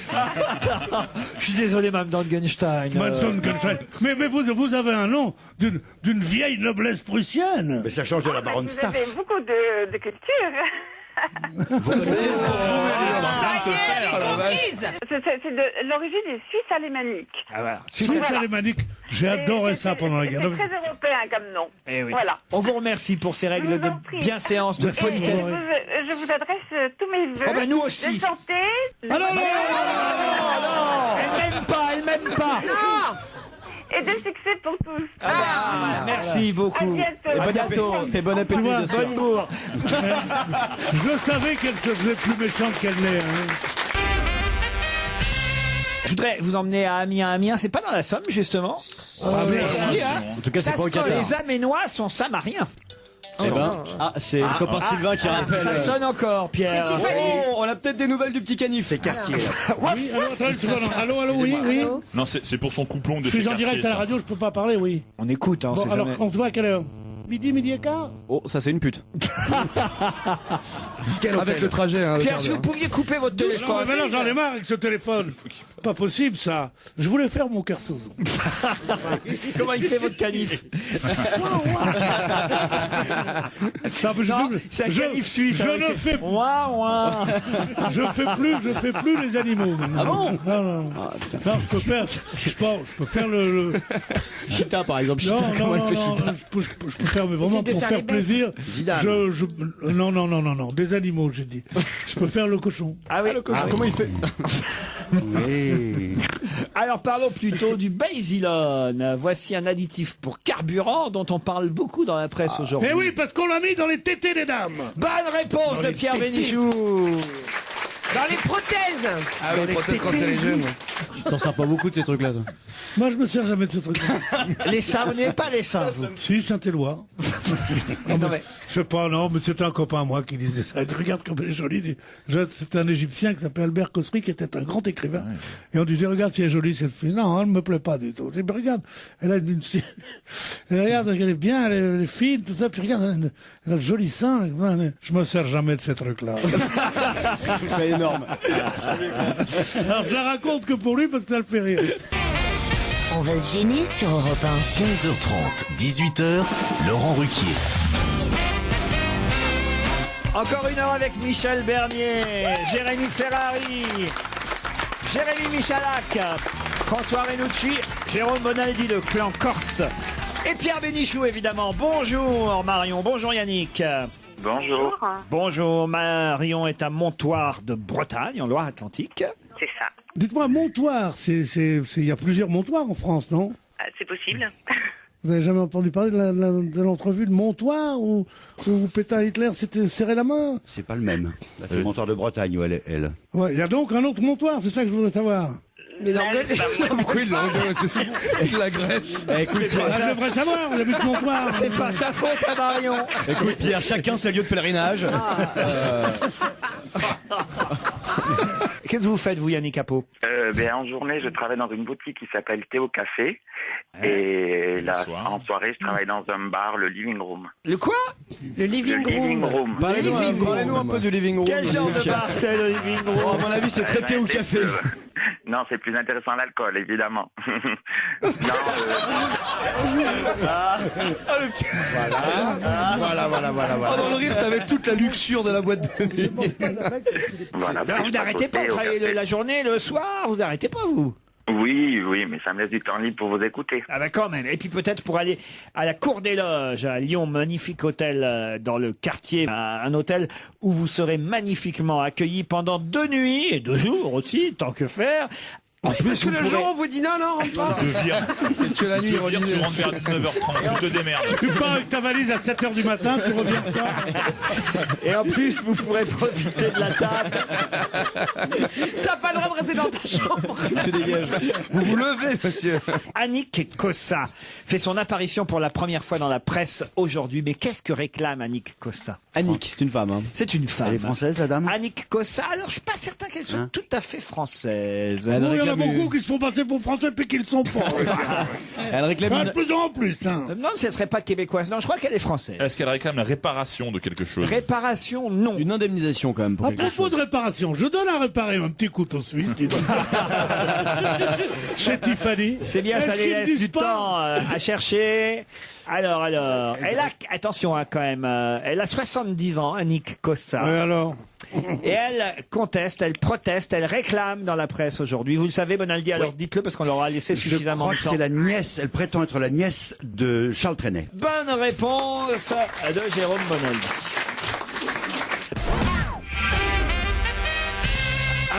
Speaker 1: Je suis désolé, Mme Dangenstein.
Speaker 2: Madame Gunstein. Mais vous avez un nom d'une vieille noblesse prussienne.
Speaker 5: Mais ça change de la baronne
Speaker 7: Vous
Speaker 5: Staff.
Speaker 7: avez beaucoup de culture.
Speaker 3: Ça y est, elle est conquise.
Speaker 7: C'est de l'origine est suisse alémanique.
Speaker 1: Ah, voilà.
Speaker 2: Suisse
Speaker 7: Voilà.
Speaker 2: alémanique. J'ai adoré ça pendant la guerre.
Speaker 7: C'est très européen comme nom.
Speaker 1: Eh oui.
Speaker 7: Voilà.
Speaker 1: On vous remercie pour ces
Speaker 7: Je
Speaker 1: règles
Speaker 7: vous
Speaker 1: de
Speaker 7: en prie.
Speaker 1: bienséance, de
Speaker 2: Merci.
Speaker 1: politesse.
Speaker 7: Je vous adresse tous mes vœux.
Speaker 1: Oh ben, nous aussi.
Speaker 7: De santé.
Speaker 2: Ah non, non,
Speaker 1: Elle m'aime pas.
Speaker 7: Et de succès pour tous.
Speaker 1: Merci beaucoup.
Speaker 7: À bientôt.
Speaker 1: Et bon appétit,
Speaker 2: vois,
Speaker 1: bien sûr. Bonne bourre.
Speaker 2: je savais qu'elle se faisait plus méchante qu'elle n'est. Hein.
Speaker 1: Je voudrais vous emmener à Amiens. Amiens, c'est pas dans la Somme, justement. Merci, hein.
Speaker 4: En tout cas, c'est
Speaker 3: Ça
Speaker 4: pas au
Speaker 3: se colle.
Speaker 4: Qatar.
Speaker 1: Les Aménois sont samariens.
Speaker 4: Eh ben, c'est le copain Sylvain qui rappelle.
Speaker 1: Ça sonne encore, Pierre.
Speaker 3: C'est Tiffany.
Speaker 4: Oh, on a peut-être des nouvelles du petit canif.
Speaker 5: C'est quartier. Là.
Speaker 2: Oui, allô, attends une seconde. Allô, oui, oui.
Speaker 6: Non, c'est pour son couplon de
Speaker 2: Je suis
Speaker 6: chez
Speaker 2: en direct
Speaker 6: Cartier,
Speaker 2: à la
Speaker 6: ça.
Speaker 2: radio, je peux pas parler, oui.
Speaker 1: On écoute, hein, on
Speaker 2: Bon,
Speaker 1: sait
Speaker 2: alors,
Speaker 1: jamais.
Speaker 2: on te voit à quelle heure? Midi et quart?
Speaker 4: Oh, ça c'est une pute.
Speaker 8: Avec le trajet, hein. le
Speaker 1: Pierre,
Speaker 8: quart
Speaker 1: si
Speaker 8: d'heure.
Speaker 1: vous pouviez couper votre
Speaker 2: Non,
Speaker 1: téléphone.
Speaker 2: mais maintenant j'en ai marre avec ce téléphone. Pas possible ça. Je voulais faire mon cœur sozo.
Speaker 1: Comment il fait votre canif?
Speaker 2: Non, mais
Speaker 1: Non, c'est un canif suisse.
Speaker 2: Je
Speaker 1: alors,
Speaker 2: ne
Speaker 1: il fait
Speaker 2: fais
Speaker 1: ouin, ouin.
Speaker 2: je fais plus les animaux. Maintenant.
Speaker 4: Ah bon?
Speaker 2: Non. Non, je peux faire le...
Speaker 4: Chita par exemple.
Speaker 2: Non,
Speaker 4: Chita, comment elle fait Chita?
Speaker 2: je peux faire, mais vraiment
Speaker 3: de
Speaker 2: pour
Speaker 3: faire
Speaker 2: faire
Speaker 3: les bêtes.
Speaker 2: plaisir.
Speaker 5: Zidane.
Speaker 2: Non, des animaux, j'ai dit. Je peux faire le cochon.
Speaker 1: Ah oui.
Speaker 4: Comment il fait?
Speaker 5: Oui.
Speaker 1: Alors parlons plutôt du Basilone. Voici un additif pour carburant dont on parle beaucoup dans la presse aujourd'hui.
Speaker 2: Mais oui, parce qu'on l'a mis dans les tétés des dames.
Speaker 1: Bonne réponse de Pierre Bénichou.
Speaker 3: Dans les protéines. thèse.
Speaker 8: Ah oui, prothèse cancérigène.
Speaker 4: Tu t'en sers pas beaucoup de ces trucs-là, toi.
Speaker 2: Moi, je me sers jamais de ce truc-là.
Speaker 1: Les seins, vous n'avez pas les seins, vous.
Speaker 2: Si, Saint-Éloi.
Speaker 1: Non, mais-
Speaker 2: Je sais pas, non, mais c'était un copain à moi qui disait ça. Il dit, regarde comme elle est jolie. C'était un Égyptien qui s'appelait Albert Khosri, qui était un grand écrivain. Et on disait, regarde si elle est jolie cette fille. Non, elle me plaît pas du tout. Je dis, mais regarde, elle a une... regarde, elle est bien, elle est fine, tout ça. Puis regarde, elle a de jolis seins. Je me sers jamais de ces trucs-là.
Speaker 4: C'est énorme.
Speaker 2: Alors, je la raconte que pour lui parce que ça le fait rire.
Speaker 10: On va se gêner sur Europe 1.
Speaker 11: 15h30, 18h, Laurent Ruquier.
Speaker 1: Encore une heure avec Michel Bernier, Jérémy Ferrari, Jérémy Michalak, François Renucci, Jérôme Bonaldi, le clan Corse, et Pierre Bénichou, évidemment. Bonjour Marion, bonjour Yannick.
Speaker 9: Bonjour.
Speaker 1: Bonjour, Marion est à Montoire de Bretagne, en Loire-Atlantique.
Speaker 7: C'est ça.
Speaker 2: Dites-moi, Montoire, il y a plusieurs Montoirs en France, non?
Speaker 7: C'est possible.
Speaker 2: Vous n'avez jamais entendu parler de l'entrevue de Montoire où Pétain Hitler s'était serré la main?
Speaker 5: C'est pas le même. Là, c'est le Montoire de Bretagne où elle.
Speaker 2: Ouais, il y a donc un autre Montoire, c'est ça que je voudrais savoir.
Speaker 3: Mais l'engueule.
Speaker 8: Pourquoi il l'engueule, c'est ça? Et de la graisse.
Speaker 4: Écoute,
Speaker 2: Je devrais savoir, vous habitez Montoire.
Speaker 1: C'est pas sa faute à Marion.
Speaker 4: écoute, Pierre, chacun ses lieux de pèlerinage.
Speaker 1: Qu'est-ce que vous faites, vous, Yannick Capot?
Speaker 9: En journée, je travaille dans une boutique qui s'appelle Théo Café. Et là, en soirée, je travaille dans un bar, le Living Room.
Speaker 1: Le quoi?
Speaker 3: Le living room.
Speaker 4: Parlez-nous un peu du living room.
Speaker 1: Quel genre de bar c'est, le living room?
Speaker 4: Oh, à mon avis, c'est traité au café.
Speaker 9: Non, c'est plus intéressant l'alcool, évidemment. Non,
Speaker 8: Voilà. Oh, dans le rire, t'avais toute la luxure de la boîte de nuit.
Speaker 9: voilà.
Speaker 1: Ben, vous n'arrêtez pas de travailler la journée, le soir, vous n'arrêtez pas, vous?
Speaker 9: Oui, mais ça me laisse du temps libre pour vous écouter.
Speaker 1: Ah ben quand même. Et puis peut-être pour aller à la Cour des Loges, à Lyon, magnifique hôtel dans le quartier, un hôtel où vous serez magnifiquement accueillis pendant 2 nuits et 2 jours aussi, tant que faire. En plus,
Speaker 3: Parce que
Speaker 1: vous
Speaker 3: le
Speaker 1: pourrez-
Speaker 3: jour, on vous dit non, rentre pas.
Speaker 8: C'est que la nuit,
Speaker 6: Tu rentres vers 19h30, tu te démerdes.
Speaker 2: Tu pars avec ta valise à 7h du matin, tu reviens tard.
Speaker 1: Et en plus, vous pourrez profiter de la table.
Speaker 3: T'as pas le droit de rester dans ta chambre.
Speaker 8: Vous vous levez, monsieur.
Speaker 1: Annick Cossa fait son apparition pour la première fois dans la presse aujourd'hui. Mais qu'est-ce que réclame Annick Cossa?
Speaker 4: Annick, c'est une femme. Hein.
Speaker 1: C'est une femme.
Speaker 5: Elle est française, la dame?
Speaker 1: Annick Cossa, alors je suis pas certain qu'elle soit tout à fait française.
Speaker 4: Elle
Speaker 2: Il y en a
Speaker 4: réclame,
Speaker 2: beaucoup qui se font passer pour français puis qui ne le sont pas.
Speaker 4: elle réclame
Speaker 2: Enfin,
Speaker 4: une-
Speaker 2: de plus en plus, hein.
Speaker 1: Non, ce serait pas québécoise. Non, je crois qu'elle est française.
Speaker 6: Est-ce qu'elle réclame la réparation de quelque chose?
Speaker 1: Réparation, non.
Speaker 4: une indemnisation quand même pour
Speaker 2: À
Speaker 4: quelque
Speaker 2: propos
Speaker 4: chose.
Speaker 2: de réparation, je donne à réparer un petit couteau suisse. dis donc. Chez Tiffany.
Speaker 1: C'est bien, ça
Speaker 2: Est-ce
Speaker 1: les
Speaker 2: qu'ils
Speaker 1: laisse
Speaker 2: disent
Speaker 1: du
Speaker 2: pas
Speaker 1: temps à chercher. Alors, elle a, attention hein, quand même, elle a 70 ans, Annick Cossa.
Speaker 2: Ouais, alors.
Speaker 1: Et elle conteste, elle proteste, elle réclame dans la presse aujourd'hui. Vous le savez, Bonaldi, alors dites-le parce qu'on leur a laissé
Speaker 5: Je
Speaker 1: suffisamment
Speaker 5: crois
Speaker 1: de
Speaker 5: que
Speaker 1: temps.
Speaker 5: c'est la nièce, elle prétend être la nièce de Charles Trenet.
Speaker 1: Bonne réponse de Jérôme Bonaldi.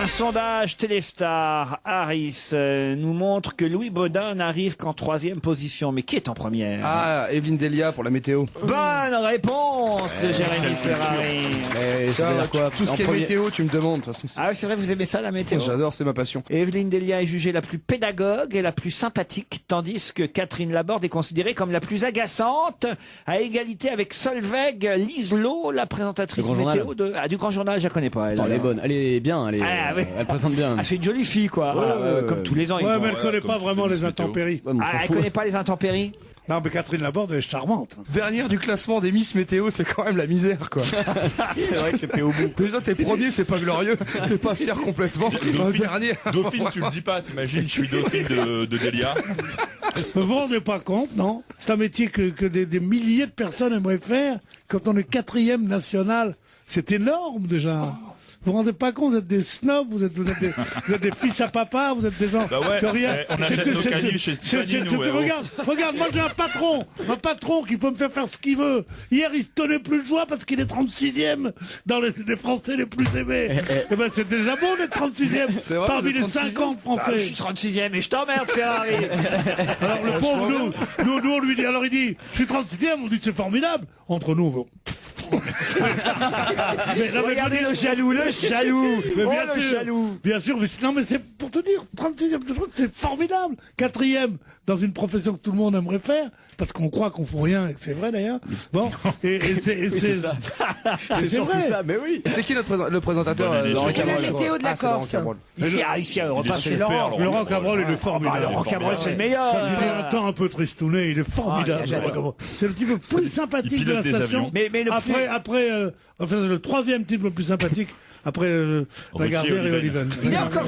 Speaker 1: Un sondage Téléstar Harris nous montre que Louis Baudin n'arrive qu'en 3e position. Mais qui est en première?
Speaker 8: Ah, Evelyne Delia pour la météo.
Speaker 1: Bonne réponse de Jérémy Ferrari.
Speaker 8: C'est-à-dire quoi? Tout ce qui est météo, tu me demandes. De toute façon,
Speaker 1: Ah oui, c'est vrai, vous aimez ça, la météo?
Speaker 8: j'adore, c'est ma passion.
Speaker 1: Evelyne Delia est jugée la plus pédagogue et la plus sympathique, tandis que Catherine Laborde est considérée comme la plus agaçante, à égalité avec Solveig Liselot, la présentatrice
Speaker 4: Du Grand
Speaker 1: météo du Grand Journal. Je la connais pas, elle.
Speaker 4: Elle est bonne, elle est bien,
Speaker 1: Ah, oui.
Speaker 4: elle présente bien.
Speaker 1: Ah, c'est une jolie fille, quoi. Voilà, comme tous les ans. ils
Speaker 2: Ouais,
Speaker 1: ont-
Speaker 2: mais elle connaît
Speaker 6: comme
Speaker 2: pas
Speaker 6: tous
Speaker 2: vraiment
Speaker 6: les
Speaker 2: les
Speaker 6: météos.
Speaker 2: intempéries.
Speaker 4: Ouais, mais on
Speaker 1: Ah,
Speaker 4: s'en
Speaker 1: elle
Speaker 4: fout.
Speaker 1: connaît pas les intempéries?
Speaker 2: Non, mais Catherine Laborde, elle est charmante.
Speaker 8: Dernière du classement des Miss Météo, c'est quand même la misère, quoi.
Speaker 4: C'est vrai que t'es au bout.
Speaker 8: Déjà, t'es premier, c'est pas glorieux. T'es pas fier complètement. Dernier.
Speaker 6: Dauphine, tu le dis pas, t'imagines, je suis Dauphine de Delia.
Speaker 2: Vous vous rendez pas compte, non? C'est un métier que des milliers de personnes aimeraient faire quand on est 4e national. C'est énorme, déjà. Vous vous rendez pas compte, vous êtes des snobs, vous êtes des fils à papa, vous êtes des gens
Speaker 6: Bah ouais,
Speaker 2: que rien.
Speaker 6: on achète nos caniches chez Tiffany, nous, ouais,
Speaker 2: Regarde, moi j'ai un patron qui peut me faire ce qu'il veut. Hier, il se tenait plus de joie parce qu'il est 36e dans les Français les plus aimés. Eh ben, c'est déjà bon d'être 36e
Speaker 8: vrai,
Speaker 2: parmi
Speaker 8: vous
Speaker 2: les
Speaker 8: êtes
Speaker 2: 50
Speaker 1: Ah,
Speaker 2: Français.
Speaker 1: je suis 36e et je t'emmerde, Ferrari.
Speaker 2: Alors le pauvre, nous on lui dit, alors il dit, je suis 36e, on dit c'est formidable. Entre nous,
Speaker 1: Regardez le jaloux, le jaloux.
Speaker 2: Mais
Speaker 1: Oh,
Speaker 2: bien
Speaker 1: le
Speaker 2: sûr,
Speaker 1: jaloux.
Speaker 2: bien sûr, mais non, mais c'est pour te dire, 36e, c'est formidable. 4e, dans une profession que tout le monde aimerait faire, parce qu'on croit qu'on fout rien, et que c'est vrai d'ailleurs. Bon, et
Speaker 8: c'est ça. C'est surtout
Speaker 2: vrai.
Speaker 8: ça, mais oui. C'est qui le présentateur
Speaker 6: Bonne année,
Speaker 8: Laurent
Speaker 6: c'est
Speaker 3: la
Speaker 8: Cabrol
Speaker 3: météo de la Corse.
Speaker 1: Ici à Europe
Speaker 6: Il est
Speaker 1: 1, c'est
Speaker 6: super,
Speaker 1: Laurent.
Speaker 2: Laurent Cabrol, il est formidable.
Speaker 1: Laurent Cabrol, c'est le meilleur.
Speaker 2: Quand il est un temps un peu tristouné, il est formidable. Laurent Cabrol. C'est le type le plus sympathique de la
Speaker 6: pilote des
Speaker 2: station.
Speaker 6: avions.
Speaker 1: Mais le
Speaker 2: après, enfin, le 3e type le plus sympathique. Après Lagardère et Oliven.
Speaker 1: Il est encore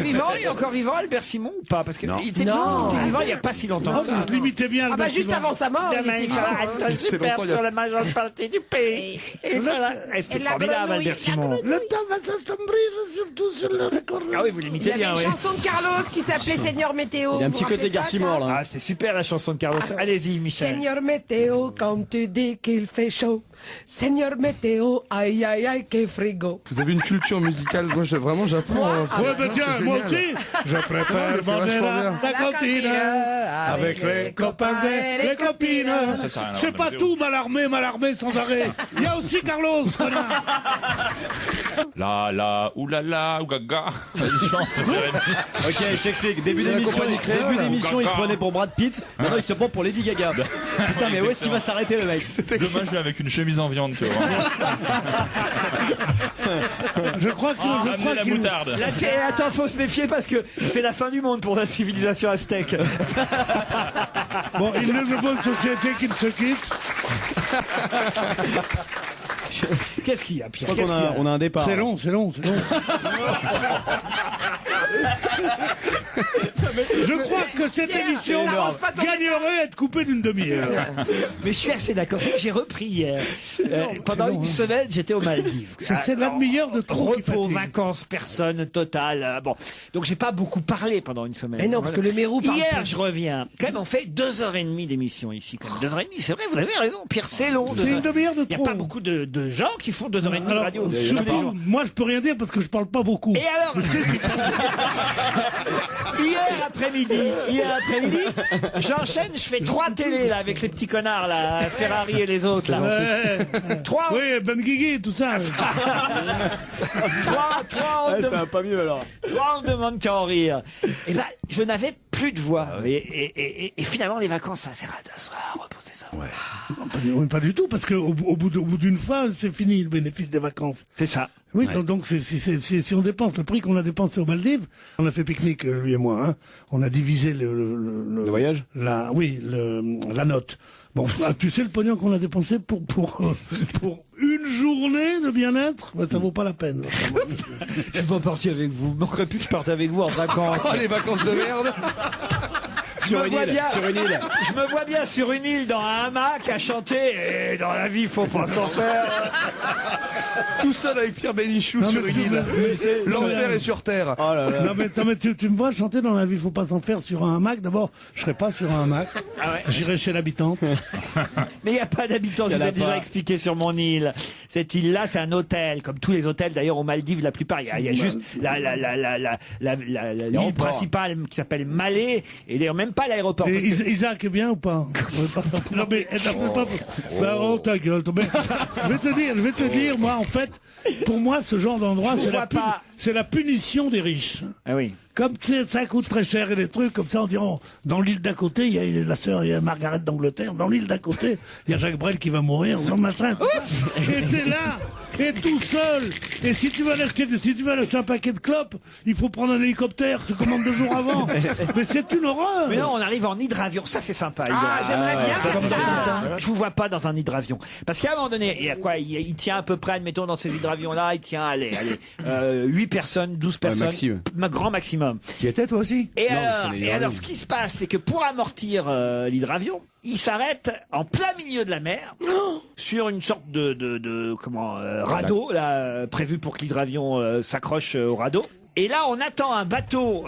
Speaker 1: vivant, Albert Simon, ou pas? Parce qu'il était
Speaker 3: Non.
Speaker 1: vivant il n'y a pas si longtemps.
Speaker 2: Ah, vous limitez bien
Speaker 3: Ah bah
Speaker 2: Albert
Speaker 3: juste
Speaker 2: Simon.
Speaker 3: avant sa mort, il
Speaker 1: Demain,
Speaker 3: était
Speaker 1: il
Speaker 3: vivant.
Speaker 1: fera un superbe sur la majeure partie du pays. Et voilà. Est-ce qu'il est formidable, Albert Simon?
Speaker 2: Le temps va s'assombrir, surtout sur le record.
Speaker 1: Ah oui, vous
Speaker 3: Il y
Speaker 1: l'imitez
Speaker 3: avait
Speaker 1: bien,
Speaker 3: une
Speaker 1: oui.
Speaker 3: chanson de Carlos qui s'appelait Seigneur Météo.
Speaker 8: Il y a un
Speaker 3: vous
Speaker 8: petit
Speaker 3: vous
Speaker 8: côté
Speaker 3: rappelez pas
Speaker 8: Garcimore
Speaker 3: ça
Speaker 8: là.
Speaker 1: Ah, c'est super la chanson de Carlos. Allez-y, Michel.
Speaker 3: Seigneur Météo, quand tu dis qu'il fait chaud. Seigneur Météo, aïe aïe aïe, que frigo.
Speaker 8: Vous avez une culture musicale, moi vraiment j'apprends.
Speaker 2: Ouais, bah tiens, moi aussi, je préfère
Speaker 8: mais c'est
Speaker 2: manger
Speaker 8: vachement bien.
Speaker 2: la cantine avec les copains et les copines.
Speaker 6: Ça n'a rien à
Speaker 2: C'est
Speaker 6: voir,
Speaker 2: pas
Speaker 6: la
Speaker 2: tout, malarmé sans arrêt. Il y a aussi Carlos, connard.
Speaker 6: La, oulala, ougaga. Vas-y, chante, Jérémy.
Speaker 4: Ok, je t'explique. Début
Speaker 8: C'est la
Speaker 4: d'émission,
Speaker 8: compagnie créole.
Speaker 4: il se prenait pour Brad Pitt. Maintenant, il se prend pour Lady Gaga. Putain, mais où est-ce qu'il va s'arrêter, le mec?
Speaker 6: Demain, je vais avec une chemise en viande, tu vois.
Speaker 2: Je crois
Speaker 6: Ramenez la
Speaker 2: qu'il
Speaker 6: moutarde.
Speaker 1: Là, attends, faut se méfier parce que c'est la fin du monde pour la civilisation aztèque.
Speaker 2: Bon, il est de bonne société qu'il se quitte.
Speaker 1: Qu'est-ce qu'il y a, Pierre?
Speaker 4: Je crois
Speaker 1: Qu'est-ce qu'il y a
Speaker 4: on a un départ.
Speaker 2: C'est long. Je crois que cette émission gagnerait à être coupée d'une demi-heure.
Speaker 1: Mais je suis assez d'accord. C'est que j'ai repris hier. Pendant une semaine, j'étais aux Maldives.
Speaker 2: C'est la demi-heure de trop qui
Speaker 1: Repos,
Speaker 2: fatigue.
Speaker 1: vacances, personne, total. Bon. Donc j'ai pas beaucoup parlé pendant une semaine.
Speaker 3: Mais non, parce que le Mérou parle
Speaker 1: Hier,
Speaker 3: peu.
Speaker 1: je reviens. Quand même, on fait 2h30 d'émission ici. Quand même. 2h30, c'est vrai, vous avez raison. Pierre, c'est long.
Speaker 2: C'est une demi-heure de
Speaker 1: Il n'y a
Speaker 2: trop.
Speaker 1: pas beaucoup de gens qui font 2h30 de
Speaker 2: Alors,
Speaker 1: radio. tous les
Speaker 2: surtout,
Speaker 1: jours.
Speaker 2: moi je peux rien dire parce que je parle pas beaucoup.
Speaker 1: Et alors Hier après-midi, j'enchaîne, je fais 3 télés là avec les petits connards là, Ferrari et les autres là.
Speaker 2: Ouais.
Speaker 1: 3
Speaker 2: Oui, Ben Guigui, tout ça.
Speaker 4: Ça va pas mieux alors.
Speaker 1: 3 on me demande qu'à en rire. Et ben je n'avais plus de voix. Et finalement les vacances ça sert à t'asseoir, reposer ça.
Speaker 2: Non, pas du tout, parce qu'au bout d'une fois, c'est fini le bénéfice des vacances.
Speaker 1: C'est ça.
Speaker 2: Oui, donc si on dépense le prix qu'on a dépensé aux Maldives, on a fait pique-nique, lui et moi, hein, on a divisé le
Speaker 8: voyage
Speaker 2: la note. Bon, tu sais le pognon qu'on a dépensé pour une journée de bien-être, ben, ça vaut pas la peine.
Speaker 1: Je suis pas parti avec vous. Il manquerait plus que je parte avec vous en vacances.
Speaker 8: Oh les vacances de merde.
Speaker 1: Sur une île. Je me vois bien sur une île dans un hamac à chanter. Et dans la vie, faut pas s'en faire.
Speaker 8: Tout seul avec Pierre Bénichou sur une île. L'enfer est sur terre.
Speaker 4: Oh là là.
Speaker 2: Non mais tu me vois chanter dans la vie, faut pas s'en faire sur un hamac. D'abord, je serai pas sur un hamac.
Speaker 1: Ah ouais.
Speaker 2: J'irai chez l'habitante.
Speaker 1: Mais il n'y a pas d'habitants, je vous ai déjà expliqué sur mon île. Cette île-là, c'est un hôtel, comme tous les hôtels d'ailleurs aux Maldives, la plupart. Il y a juste l'île principale qui s'appelle Malé, et d'ailleurs même pas l'aéroport.
Speaker 2: Et
Speaker 1: parce que-
Speaker 2: Isaac est bien ou pas? Non mais ta gueule. Mais, je vais te dire, moi en fait, pour moi ce genre d'endroit,
Speaker 1: Je vois pas.
Speaker 2: c'est la punition des riches.
Speaker 1: Ah oui.
Speaker 2: Comme ça coûte très cher et des trucs comme ça, on dirait, dans l'île d'à côté, il y a la sœur, il y a Margaret d'Angleterre. Dans l'île d'à côté, il y a Jacques Brel qui va mourir. Non, machin, tout ça. Et t'es là, et tout seul. Et si tu veux acheter un paquet de clopes, il faut prendre un hélicoptère. Tu commandes 2 jours avant. Mais c'est une horreur.
Speaker 1: Mais non, on arrive en hydravion. Ça, c'est sympa.
Speaker 3: Ah, j'aimerais bien faire ça.
Speaker 1: Je vous vois pas dans un hydravion. Parce qu'à un moment donné, il y a quoi? Il tient à peu près, admettons, dans ces hydravions-là, il tient, 8 personnes, 12 personnes.
Speaker 8: maximum.
Speaker 1: Grand maximum.
Speaker 5: Tu étais toi aussi?
Speaker 1: Et
Speaker 8: Non, parce
Speaker 1: alors,
Speaker 8: qu'on est
Speaker 1: et
Speaker 8: hydravion.
Speaker 1: alors, ce qui se passe, c'est que pour amortir l'hydravion, il s'arrête en plein milieu de la mer, sur une sorte de radeau, là, prévu pour que l'hydravion s'accroche au radeau. Et là, on attend un bateau